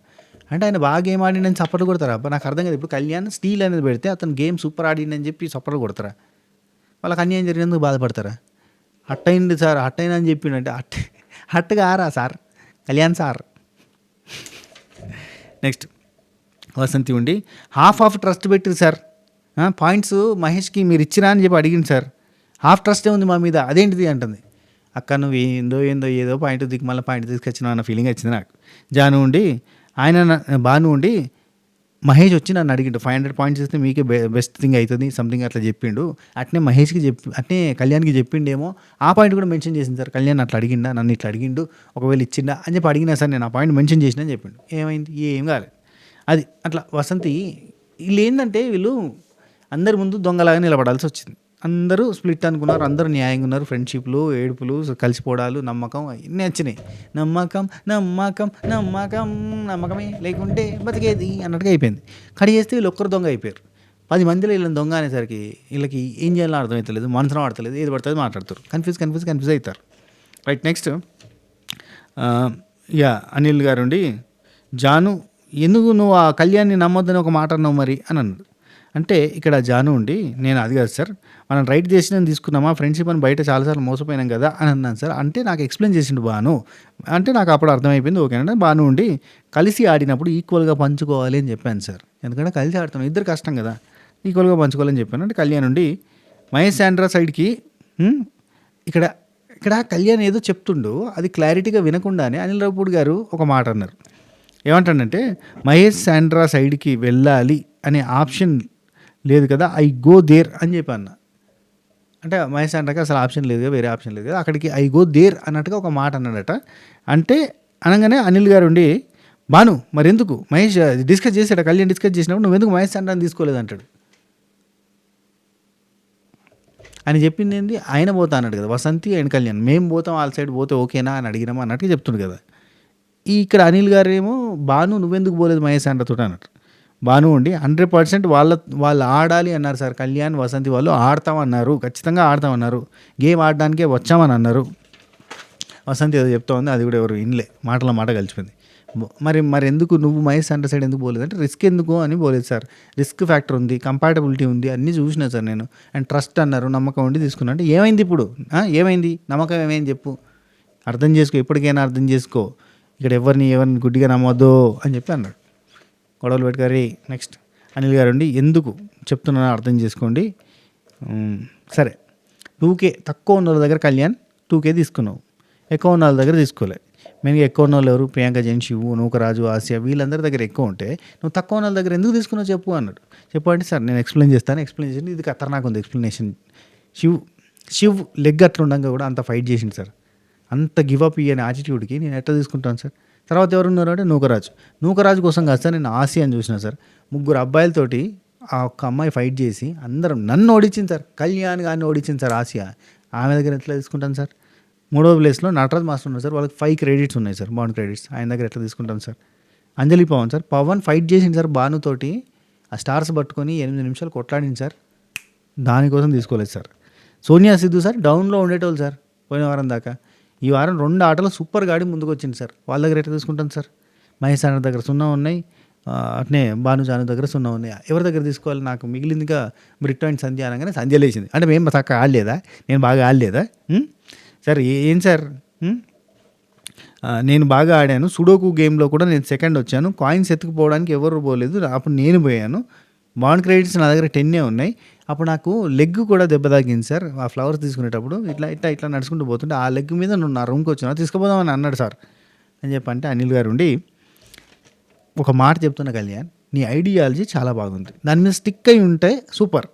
అంటే ఆయన బాగా గేమ్ ఆడిండని సపోర్ట్ కొడతారా? అబ్బా నాకు అర్థం కాదు. ఇప్పుడు కళ్యాణ్ స్టీల్ అనేది పెడితే అతను గేమ్ సూపర్ ఆడిండని చెప్పి సపోర్ట్ కొడతారా? వాళ్ళకి అన్యాయం జరిగినందుకు బాధపడతారా? హట్ అయింది సార్, హట్ అయినా అని చెప్పిండంటే హట్గా ఆరా sir Kalyan sir. Next Vasanthi ఉండి హాఫ్ ట్రస్ట్ పెట్టిరు సార్, పాయింట్స్ మహేష్కి మీరు ఇచ్చిరా అని చెప్పి అడిగింది సార్, హాఫ్ ట్రస్టే ఉంది మా మీద, అదేంటిది అంటుంది. అక్క నువ్వు ఏదో పాయింట్ మళ్ళీ పాయింట్ తీసుకొచ్చినావు అన్న ఫీలింగ్ వచ్చింది నాకు. జాను ఉండి బాను ఉండి మహేష్ వచ్చి నన్ను అడిగిండు 500 పాయింట్స్ ఇస్తే మీకే బెస్ట్ థింగ్ అవుతుంది సంథింగ్ అట్లా చెప్పిండు. అట్నే కళ్యాణ్కి చెప్పిండేమో, ఆ పాయింట్ కూడా మెన్షన్ చేసింది సార్. కళ్యాణ్ అట్లా అడిగిండా, నన్ను ఇట్లా అడిగిండు, ఒకవేళ ఇచ్చిండా అని చెప్పి అడిగినా సార్, నేను ఆ పాయింట్ మెన్షన్ చేసిన అని చెప్పిండు. ఏమైంది? ఏం కాలేదు. అది అట్లా వసంతి వీళ్ళు ఏంటంటే వీళ్ళు అందరి ముందు దొంగలాగా నిలబడాల్సి వచ్చింది. అందరూ స్ప్లిట్ అనుకున్నారు, అందరూ న్యాయంగా ఉన్నారు, ఫ్రెండ్షిప్లు, ఏడుపులు, కలిసిపోవడాలు, నమ్మకం ఇన్ని వచ్చినాయి. నమ్మకమే లేకుంటే బతికేది అన్నట్టుగా అయిపోయింది. కడి చేస్తే వీళ్ళు ఒక్కరు దొంగ అయిపోయారు. 10 మందిలో వీళ్ళని దొంగ అనేసరికి వీళ్ళకి ఏం చేయాలో అర్థమవుతలేదు, మనసులో ఆడతలేదు, ఏది పడుతుంది మాట్లాడతారు, కన్ఫ్యూజ్ అవుతారు. రైట్. నెక్స్ట్ అనిల్ గారు ఉండి జాను ఎందుకు నువ్వు ఆ కళ్యాణ్ని నమ్మొద్దని ఒక మాట అన్నావు మరి అని అన్నాడు. అంటే ఇక్కడ జాను ఉండి నేను అది కాదు సార్, మనం రైట్ డెసిషన్ తీసుకున్నామా, ఫ్రెండ్షిప్ అని బయట చాలాసార్లు మోసపోయినాం కదా అని అన్నాను సార్. అంటే నాకు ఎక్స్ప్లెయిన్ చేసిండు బాను, అంటే నాకు అప్పుడు అర్థమైపోయింది. ఓకేనంటే బాను ఉండి కలిసి ఆడినప్పుడు ఈక్వల్గా పంచుకోవాలి అని చెప్పాను సార్, ఎందుకంటే కలిసి ఆడుతున్నాం, ఇద్దరు కష్టం కదా, ఈక్వల్గా పంచుకోవాలని చెప్పాను. అంటే కళ్యాణ్ ఉండి మహేష్ శాండ్రా సైడ్కి ఇక్కడ కళ్యాణ్ ఏదో చెప్తుండు, అది క్లారిటీగా వినకుండానే అనిల్ రావుపూడి గారు ఒక మాట అన్నారు. ఏమంటాడంటే మహేష్ శాండ్రా సైడ్కి వెళ్ళాలి అనే ఆప్షన్ లేదు కదా, ఐ గో దేర్ అని చెప్పి అన్న. అంటే మహేష్ శాండ్రాకి అసలు ఆప్షన్ లేదు కదా, వేరే ఆప్షన్ లేదు కదా, అక్కడికి ఐ గో దేర్ అన్నట్టుగా ఒక మాట అన్నాడట. అంటే అనగానే అనిల్ గారు ఉండి బాను మరి ఎందుకు మహేష్ డిస్కస్ చేశాడు, కళ్యాణ్ డిస్కస్ చేసినప్పుడు నువ్వెందుకు మహేష్ శాండ్రాని తీసుకోలేదు అంటాడు. ఆయన చెప్పింది ఏంది, ఆయన పోతా అన్నాడు కదా, వసంతి అండ్ కళ్యాణ్ మేము పోతాం, వాళ్ళ సైడ్ పోతే ఓకేనా అని అడిగినామా అన్నట్టుగా చెప్తుండు కదా. ఇక్కడ అనిల్ గారు ఏమో బాను నువ్వెందుకు పోలేదు మహేష్ శాండ్రాతో అన్నట్టు. బాను ఉండి 100% వాళ్ళు ఆడాలి అన్నారు సార్, కళ్యాణ్ వసంతి వాళ్ళు ఆడతామన్నారు, ఖచ్చితంగా ఆడతామన్నారు, గేమ్ ఆడడానికే వచ్చామని అన్నారు. వసంతి ఏదో చెప్తా ఉంది, అది కూడా ఎవరు వినలే, మాట కలిసిపోయింది. మరి ఎందుకు నువ్వు మహేష్ శాండ్రా సైడ్ ఎందుకు పోలేదు అంటే రిస్క్ ఎందుకు అని పోలేదు సార్, రిస్క్ ఫ్యాక్టర్ ఉంది, కంపాటబిలిటీ ఉంది, అన్నీ చూసినా సార్ నేను, అండ్ ట్రస్ట్ అన్నారు, నమ్మకం ఉండి తీసుకున్నా. అంటే ఏమైంది ఇప్పుడు, ఏమైంది నమ్మకం ఏమైంది చెప్పు, అర్థం చేసుకో, ఎప్పటికైనా అర్థం చేసుకో, ఇక్కడ ఎవరిని గుడ్డిగా నమ్మొద్దు అని చెప్పి అన్నాడు. గొడవలు పెట్టుకారి. నెక్స్ట్ అనిల్ గారు ఉండి ఎందుకు చెప్తున్నా అర్థం చేసుకోండి, సరే 2K తక్కువ ఉన్న వాళ్ళ దగ్గర కళ్యాణ్ 2K తీసుకున్నావు, ఎక్కువ ఉన్న వాళ్ళ దగ్గర తీసుకోలే. మెయిన్గా ఎక్కువ ఉన్న వాళ్ళు ఎవరు, ప్రియాంక జైన్, శివు, నూకరాజు, ఆసియా, వీళ్ళందరి దగ్గర ఎక్కువ ఉంటే నువ్వు తక్కువ ఉన్న వాళ్ళ దగ్గర ఎందుకు తీసుకున్నావు చెప్పు అన్నాడు. చెప్పండి సార్ నేను ఎక్స్ప్లెయిన్ చేస్తాను, ఎక్స్ప్లెయిన్ చేసి ఇది ఖతర్నాక్ ఉంది ఎక్స్ప్లెనేషన్. శివ్ లెగ్ అట్లా ఉండగా కూడా అంత ఫైట్ చేసింది సార్, అంత గివప్ ఇయ్యని యాటిట్యూడ్కి నేను ఎట్లా తీసుకుంటాను సార్. తర్వాత ఎవరున్నారు అంటే నూకరాజు కోసం కాదు సార్, నేను ఆసియాని చూసిన సార్, 3 అబ్బాయిలతోటి ఆ ఒక్క అమ్మాయి ఫైట్ చేసి అందరం నన్ను ఓడించింది సార్, కళ్యాణ్ గారిని ఓడించింది సార్ ఆసియా, ఆమె దగ్గర ఎట్లా తీసుకుంటాను సార్. 3వ ప్లేస్లో నటరాజ్ మాస్టర్ ఉన్నారు సార్, వాళ్ళకి 5 క్రెడిట్స్ ఉన్నాయి సార్, బాండ్ క్రెడిట్స్, ఆయన దగ్గర ఎట్లా తీసుకుంటాను సార్. అంజలి పవన్ ఫైట్ చేసింది సార్ బానుతోటి, ఆ స్టార్స్ పట్టుకొని 8 నిమిషాలు కొట్లాడింది సార్, దానికోసం తీసుకోలేదు సార్. సోనియా సిద్ధు సార్ డౌన్లో ఉండేటోళ్ళు సార్ పోయిన వారం దాకా, ఈ వారం 2 ఆటలు సూపర్ గాడి ముందుకు వచ్చింది సార్, వాళ్ళ దగ్గర ఎట్లా తీసుకుంటాను సార్. మహేష్ అన్న దగ్గర 0 ఉన్నాయి, అట్నే జాను దగ్గర 0 ఉన్నాయి, ఎవరి దగ్గర తీసుకోవాలి. నాకు మిగిలిందిగా బ్రిట్ అండ్ సంధ్య అనగానే సంధ్య లేచింది. అంటే మేము చక్కగా ఆడలేదా, నేను బాగా ఆడలేదా సార్, ఏం సార్ నేను బాగా ఆడాను, సుడోకు గేమ్లో కూడా నేను సెకండ్ వచ్చాను, కాయిన్స్ ఎత్తుకుపోవడానికి ఎవరు పోలేదు, అప్పుడు నేను పోయాను, బాండ్ క్రెడిట్స్ నా దగ్గర 10 ఉన్నాయి, అప్పుడు నాకు లెగ్ కూడా దెబ్బ తాగింది సార్, ఆ ఫ్లవర్స్ తీసుకునేటప్పుడు ఇట్లా నడుచుకుంటూ పోతుంటే ఆ లెగ్ మీద నువ్వు నా రూమ్కి వచ్చినా తీసుకుపోదామని అన్నాడు సార్ అని చెప్పంటే అనిల్ గారు ఉండి ఒక మాట చెప్తున్నా కళ్యాణ్, నీ ఐడియాలజీ చాలా బాగుంది, దాని మీద స్టిక్ అయి ఉంటే సూపర్,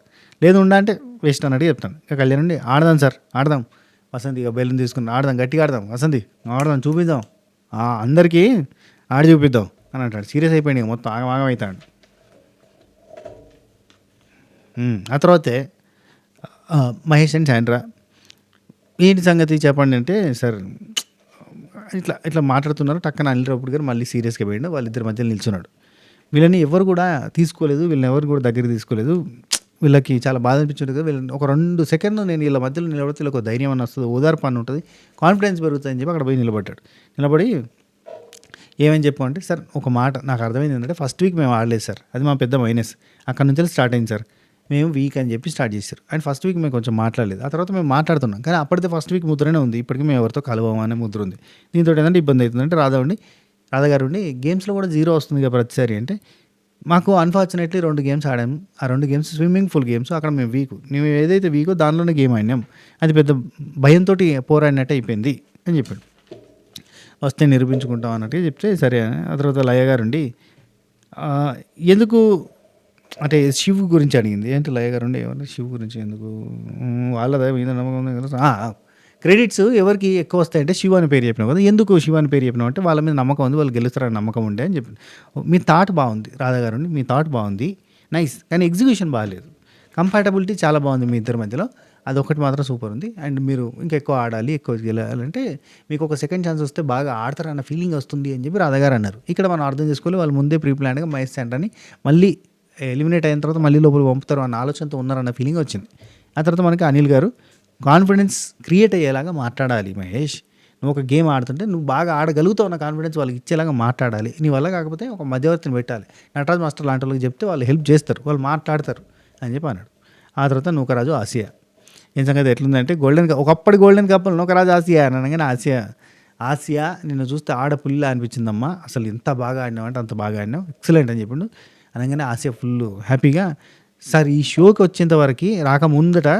లేదు అంటే వేస్ట్ అన్నట్టు చెప్తాను. ఇక కళ్యాణ్ ఉండి ఆడదాం సార్, ఆడదాం వసంతి, ఇక బెలూన్ తీసుకుని ఆడదాం, గట్టిగా ఆడదాం వసంతి, ఆడదాం చూపిద్దాం, అందరికీ ఆడి చూపిద్దాం అని అంటాడు. సీరియస్ అయిపోయింది, ఇక మొత్తం ఆగమవుతాడు. ఆ తర్వాతే మహేష్ అండ్ శాండ్రా ఏంటి సంగతి చెప్పండి అంటే, సార్ ఇట్లా ఇట్లా మాట్లాడుతున్నారు. టక్కన అనిల్ రావిపూడి గారు మళ్ళీ సీరియస్గా పోయిండు. వాళ్ళిద్దరి మధ్యలో నిల్చున్నాడు. వీళ్ళని ఎవరు కూడా తీసుకోలేదు, వీళ్ళని ఎవరు కూడా దగ్గరికి తీసుకోలేదు. వీళ్ళకి చాలా బాధ అనిపించింది కదా, వీళ్ళని ఒక 2 సెకండ్లు నేను వీళ్ళ మధ్యలో నిలబడితే వీళ్ళకి ఒక ధైర్యం అని వస్తుంది, ఓదార్పు అని ఉంటుంది, కాన్ఫిడెన్స్ పెరుగుతుందని చెప్పి అక్కడ పోయి నిలబడ్డాడు. నిలబడి ఏమని చెప్పమంటే, సార్ ఒక మాట నాకు అర్థమైంది ఏంటంటే, ఫస్ట్ వీక్ మేము ఆడలేదు సార్, అది మా పెద్ద మైనస్. అక్కడ నుంచి స్టార్ట్ అయింది సార్, మేము వీక్ అని చెప్పి స్టార్ట్ చేశారు. అండ్ ఫస్ట్ వీక్ మేము కొంచెం మాట్లాడలేదు, ఆ తర్వాత మేము మాట్లాడుతున్నాం, కానీ అప్పటిదే ఫస్ట్ వీక్ ముద్రనే ఉంది. ఇప్పటికీ మేము ఎవరితో కలవము అనే ముద్ర ఉంది. దీంతో ఏంటంటే ఇబ్బంది అవుతుందంటే, రాధా గారు గేమ్స్లో కూడా 0 వస్తుంది కదా ప్రతిసారి అంటే, మాకు అన్ఫార్చునేట్లీ 2 గేమ్స్ ఆడాము. ఆ 2 గేమ్స్ స్విమ్మింగ్ పూల్ గేమ్స్, అక్కడ మేము మేము ఏదైతే వీకో దానిలోనే గేమ్ ఆడినాం, అది పెద్ద భయంతో పోరాడినట్టు అయిపోయింది అని చెప్పాడు. వస్తే నిరూపించుకుంటాం అన్నట్టుగా చెప్తే సరే. ఆ తర్వాత లయ గారు ఎందుకు అంటే శివ్ గురించి అడిగింది. ఏంటి లయ గారు ఏమన్నా శివ్ గురించి ఎందుకు, వాళ్ళదా మీద నమ్మకం ఉంది కదా. క్రెడిట్స్ ఎవరికి ఎక్కువ వస్తాయంటే శివ అని పేరు చెప్పినావు కదా, ఎందుకు శివ అని పేరు చెప్పినావు అంటే, వాళ్ళ మీద నమ్మకం ఉంది, వాళ్ళు గెలుస్తారని నమ్మకం ఉండే అని చెప్పి. మీ థాట్ బాగుంది రాధా గారు, మీ థాట్ బాగుంది, నైస్, కానీ ఎగ్జిక్యూషన్ బాగాలేదు. కంపాటబిలిటీ చాలా బాగుంది మీ ఇద్దరి మధ్యలో, అదొకటి మాత్రం సూపర్ ఉంది. అండ్ మీరు ఇంకా ఎక్కువ ఆడాలి, ఎక్కువ గెలాలంటే మీకు ఒక సెకండ్ ఛాన్స్ వస్తే బాగా ఆడతారన్న ఫీలింగ్ వస్తుంది అని చెప్పి రాధా గారు అన్నారు. ఇక్కడ మనం అర్థం చేసుకోవాలి, వాళ్ళు ముందే ప్రీ ప్లాన్గా మహేష్ సెంటర్ని మళ్ళీ ఎలిమినేట్ అయిన తర్వాత మళ్ళీ లోపల పంపుతారు అన్న ఆలోచనతో ఉన్నారన్న ఫీలింగ్ వచ్చింది. ఆ తర్వాత మనకి అనిల్ గారు కాన్ఫిడెన్స్ క్రియేట్ అయ్యేలాగా మాట్లాడాలి. మహేష్, నువ్వు ఒక గేమ్ ఆడుతుంటే నువ్వు బాగా ఆడగలుగుతావు అన్న కాన్ఫిడెన్స్ వాళ్ళకి ఇచ్చేలాగా మాట్లాడాలి. నీ వల్ల కాకపోతే ఒక మధ్యవర్తిని పెట్టాలి, నటరాజ్ మాస్టర్ లాంటి వాళ్ళకి చెప్తే వాళ్ళు హెల్ప్ చేస్తారు, వాళ్ళు మాట్లాడతారు అని చెప్పి అన్నాడు. ఆ తర్వాత నూకరాజు ఆసియా ఏం సంగతి ఎట్లుందంటే, ఒకప్పటి గోల్డెన్ కప్ నూకరాజు ఆసియా అని అనగానే ఆసియా నిన్ను చూస్తే ఆడపుల్ల అనిపించిందమ్మా, అసలు ఎంత బాగా ఆడినావు అంటే అంత బాగా ఆడినావు, ఎక్సలెంట్ అని చెప్పిండు. అనగానే ఆసియా ఫుల్ హ్యాపీగా, సార్ ఈ షోకి వచ్చేంత వరకు రాకముందట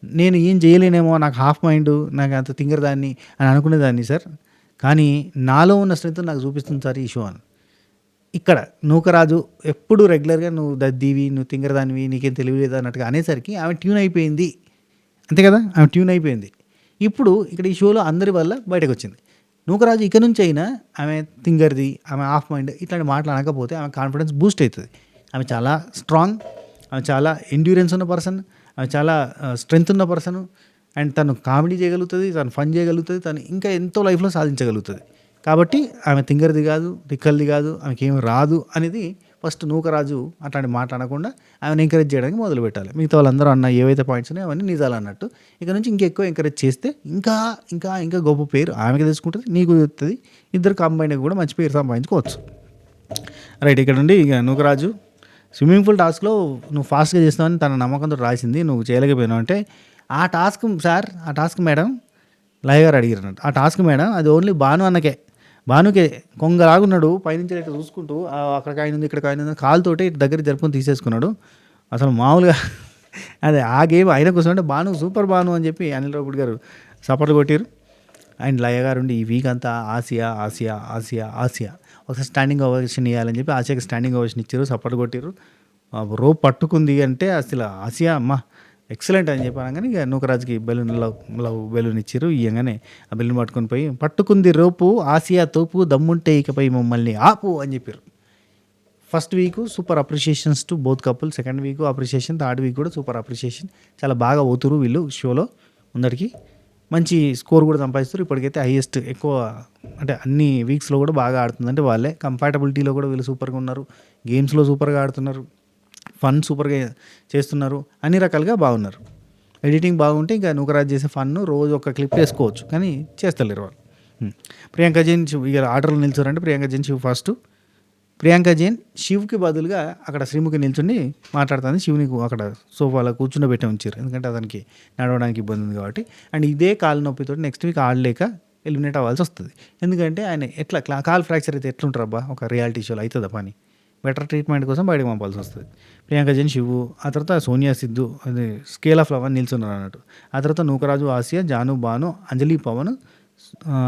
నేను ఏం చేయలేనేమో, నాకు హాఫ్ మైండ్, నాకు అంత తింగరదాన్ని అని అనుకునేదాన్ని సార్, కానీ నాలో ఉన్న స్ట్రెంత్ నాకు చూపిస్తుంది సార్ ఈ షో అని. ఇక్కడ నూకరాజు ఎప్పుడు రెగ్యులర్గా నువ్వు దద్దీవి, నువ్వు తింగరదానివి, నీకేం తెలియలేదు అన్నట్టుగా అనేసరికి ఆమె ట్యూన్ అయిపోయింది, అంతే కదా, ఆమె ట్యూన్ అయిపోయింది. ఇప్పుడు ఇక్కడ ఈ షోలో అందరి వల్ల బయటకు వచ్చింది. నూకరాజు ఇక నుంచి అయినా ఆమె తింగర్ది, ఆమె హాఫ్ మైండ్ ఇట్లాంటి మాటలు అనకపోతే ఆమె కాన్ఫిడెన్స్ బూస్ట్ అవుతుంది. ఆమె చాలా స్ట్రాంగ్, ఆమె చాలా ఎండ్యూరెన్స్ ఉన్న పర్సన్, ఆమె చాలా స్ట్రెంగ్త్ ఉన్న పర్సన్. అండ్ తను కామెడీ చేయగలుగుతుంది, తను ఫన్ చేయగలుగుతుంది, తను ఇంకా ఎంతో లైఫ్లో సాధించగలుగుతుంది. కాబట్టి ఆమె తింగర్ది కాదు, తిక్కల్ది కాదు, ఆమెకి ఏమి రాదు అనేది ఫస్ట్ నూకరాజు అట్లాంటి మాట అనకుండా ఆమెను ఎంకరేజ్ చేయడానికి మొదలు పెట్టాలి. మిగతా వాళ్ళందరూ అన్న ఏవైతే పాయింట్స్ ఉన్నాయో అవన్నీ నిజాలు అన్నట్టు. ఇక నుంచి ఇంకెక్కువ ఎంకరేజ్ చేస్తే ఇంకా ఇంకా ఇంకా గొప్ప పేరు ఆమెకి తెలుసుకుంటుంది, నీకు తెలుస్తుంది, ఇద్దరు కంబైన్గా కూడా మంచి పేరు సంపాదించుకోవచ్చు. రైట్, ఇక్కడ నుండి ఇక నూకరాజు స్విమ్మింగ్ పూల్ టాస్క్లో నువ్వు ఫాస్ట్గా చేస్తావని తన నమ్మకంతో రాసింది, నువ్వు చేయలేకపోయినావు అంటే, ఆ టాస్క్ సార్, ఆ టాస్క్ మేడం లయ గారు అడిగారు అన్నట్టు. ఆ టాస్క్ మేడం అది ఓన్లీ భాను అన్నకే, భానుకే కొంగలాగున్నాడు, పైనుంచి ఇట్లా చూసుకుంటూ అక్కడ కాయన ఉంది, ఇక్కడ కాయన ఉంది, కాలుతోటి దగ్గర జరుపుకొని తీసేసుకున్నాడు. అసలు మామూలుగా అదే ఆ గేమ్ ఆయన కోసం అంటే భాను సూపర్ భాను అని చెప్పి అనిల్ రావిపూడి గారు సపోర్ట్ కొట్టారు. అండ్ లయ గారు ఈ వీక్ అంతా ఆసియా ఆసియా ఆసియా ఆసియా ఒకసారి స్టాండింగ్ ఓవేషన్ ఇవ్వాలని చెప్పి ఆసియాకి స్టాండింగ్ ఓవేషన్ ఇచ్చారు, సపోర్ట్ కొట్టారు. రోప్ పట్టుకుంది అంటే అసలు ఆసియా అమ్మ ఎక్సలెంట్ అని చెప్పాను. కానీ ఇక నూకరాజుకి లవ్ బెలూన్ ఇచ్చారు. ఇవ్వగానే ఆ బెలూన్ పట్టుకొని పోయి, పట్టుకుంది రోపు ఆసియా తోపు, దమ్ముంటే ఇకపై మమ్మల్ని ఆపు అని చెప్పారు. First week super appreciations to both couple, second week appreciation, third week కూడా సూపర్ అప్రిషియేషన్. చాలా బాగా పోతురు వీళ్ళు షోలో ముందరికి, మంచి స్కోర్ కూడా సంపాదిస్తారు. ఇప్పటికైతే హైయెస్ట్ ఎక్కువ అంటే అన్ని వీక్స్లో కూడా బాగా ఆడుతుందంటే వాళ్ళే. కంపాటబిలిటీలో కూడా వీళ్ళు సూపర్గా ఉన్నారు, గేమ్స్లో సూపర్గా ఆడుతున్నారు, ఫన్ సూపర్గా చేస్తున్నారు, అన్ని రకాలుగా బాగున్నారు. ఎడిటింగ్ బాగుంటే ఇంకా నూకరాజు చేసే ఫన్ రోజు ఒక క్లిప్ వేసుకోవచ్చు, కానీ చేస్తలేరు వాళ్ళు. ప్రియాంక జైన్ ఇక ఆర్డర్లో నిల్చోరంటే ప్రియాంక జైన్ శివ్ ఫస్ట్. ప్రియాంక జైన్ శివ్కి బదులుగా అక్కడ శ్రీముఖి నిల్చుని మాట్లాడుతుంది. శివుని అక్కడ సోఫాలో కూర్చుండబెట్టి ఉంచారు, ఎందుకంటే అతనికి నడవడానికి ఇబ్బంది ఉంది కాబట్టి. అండ్ ఇదే కాలు నొప్పితో నెక్స్ట్ వీక్ ఆడలేక ఎలిమినేట్ అవ్వాల్సి వస్తుంది. ఎందుకంటే ఆయన ఎట్లా కాల్ ఫ్రాక్చర్ అయితే ఎట్లుంటారు అబ్బా, ఒక రియాలిటీ షోలో అవుతుందా పని, బెటర్ ట్రీట్మెంట్ కోసం బయటకు పంపాల్సి వస్తుంది. ప్రియాంక జైన్ శివు, ఆ తర్వాత సోనియా సిద్ధు, అది స్కేల్ ఆఫ్ లవ్ అని నిల్చున్నారు అన్నట్టు. ఆ తర్వాత నూకరాజు ఆసియా, జాను బాను, అంజలి పవన్,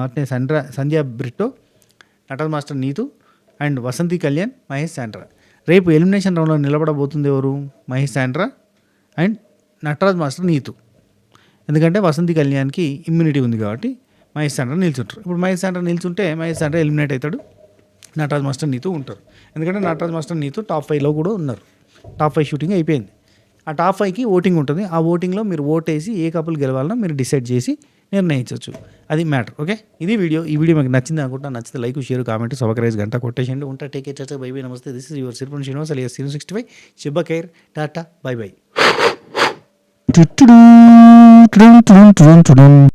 అట్నే సంధ్యా బ్రిట్టో, నటరాజ్ మాస్టర్ నీతు అండ్ వసంతి కళ్యాణ్, మహేష్ శాండ్రా. రేపు ఎలిమినేషన్ రౌండ్లో నిలబడబోతుంది ఎవరు, మహేష్ శాండ్రా అండ్ నటరాజ్ మాస్టర్ నీతు. ఎందుకంటే వసంతి కళ్యాణ్కి ఇమ్యూనిటీ ఉంది కాబట్టి మహేష్ శాండ్రా నిల్చుంటారు. ఇప్పుడు మహేష్ శాండ్రా నిల్చుంటే మహేష్ శాండ్రా ఎలిమినేట్ అవుతాడు, నటరాజ్ మాస్టర్ నీతు ఉంటారు. ఎందుకంటే నటరాజ్ మాస్టర్ నీతు టాప్ 5లో కూడా ఉన్నారు, టాప్ 5 షూటింగ్ అయిపోయింది. ఆ టాప్ 5కి ఓటింగ్ ఉంటుంది. ఆ ఓటింగ్లో మీరు ఓటేసి ఏ కపుల్ గెలవాలనో మీరు డిసైడ్ చేసి నిర్ణయించవచ్చు. అది మ్యాటర్. ఓకే, ఇది వీడియో. ఈ వీడియో మీకు నచ్చింది అనుకుంటా. నచ్చితే లైక్, షేర్, కామెంట్, సబ్స్క్రైబ్ గంట కొట్టేసేయండి. ఉంటా. Take care. Bye bye. నమస్తే. This is your Siripuram Srinivas alias Sinu 65. శుభ కేర్. టాటా. By by.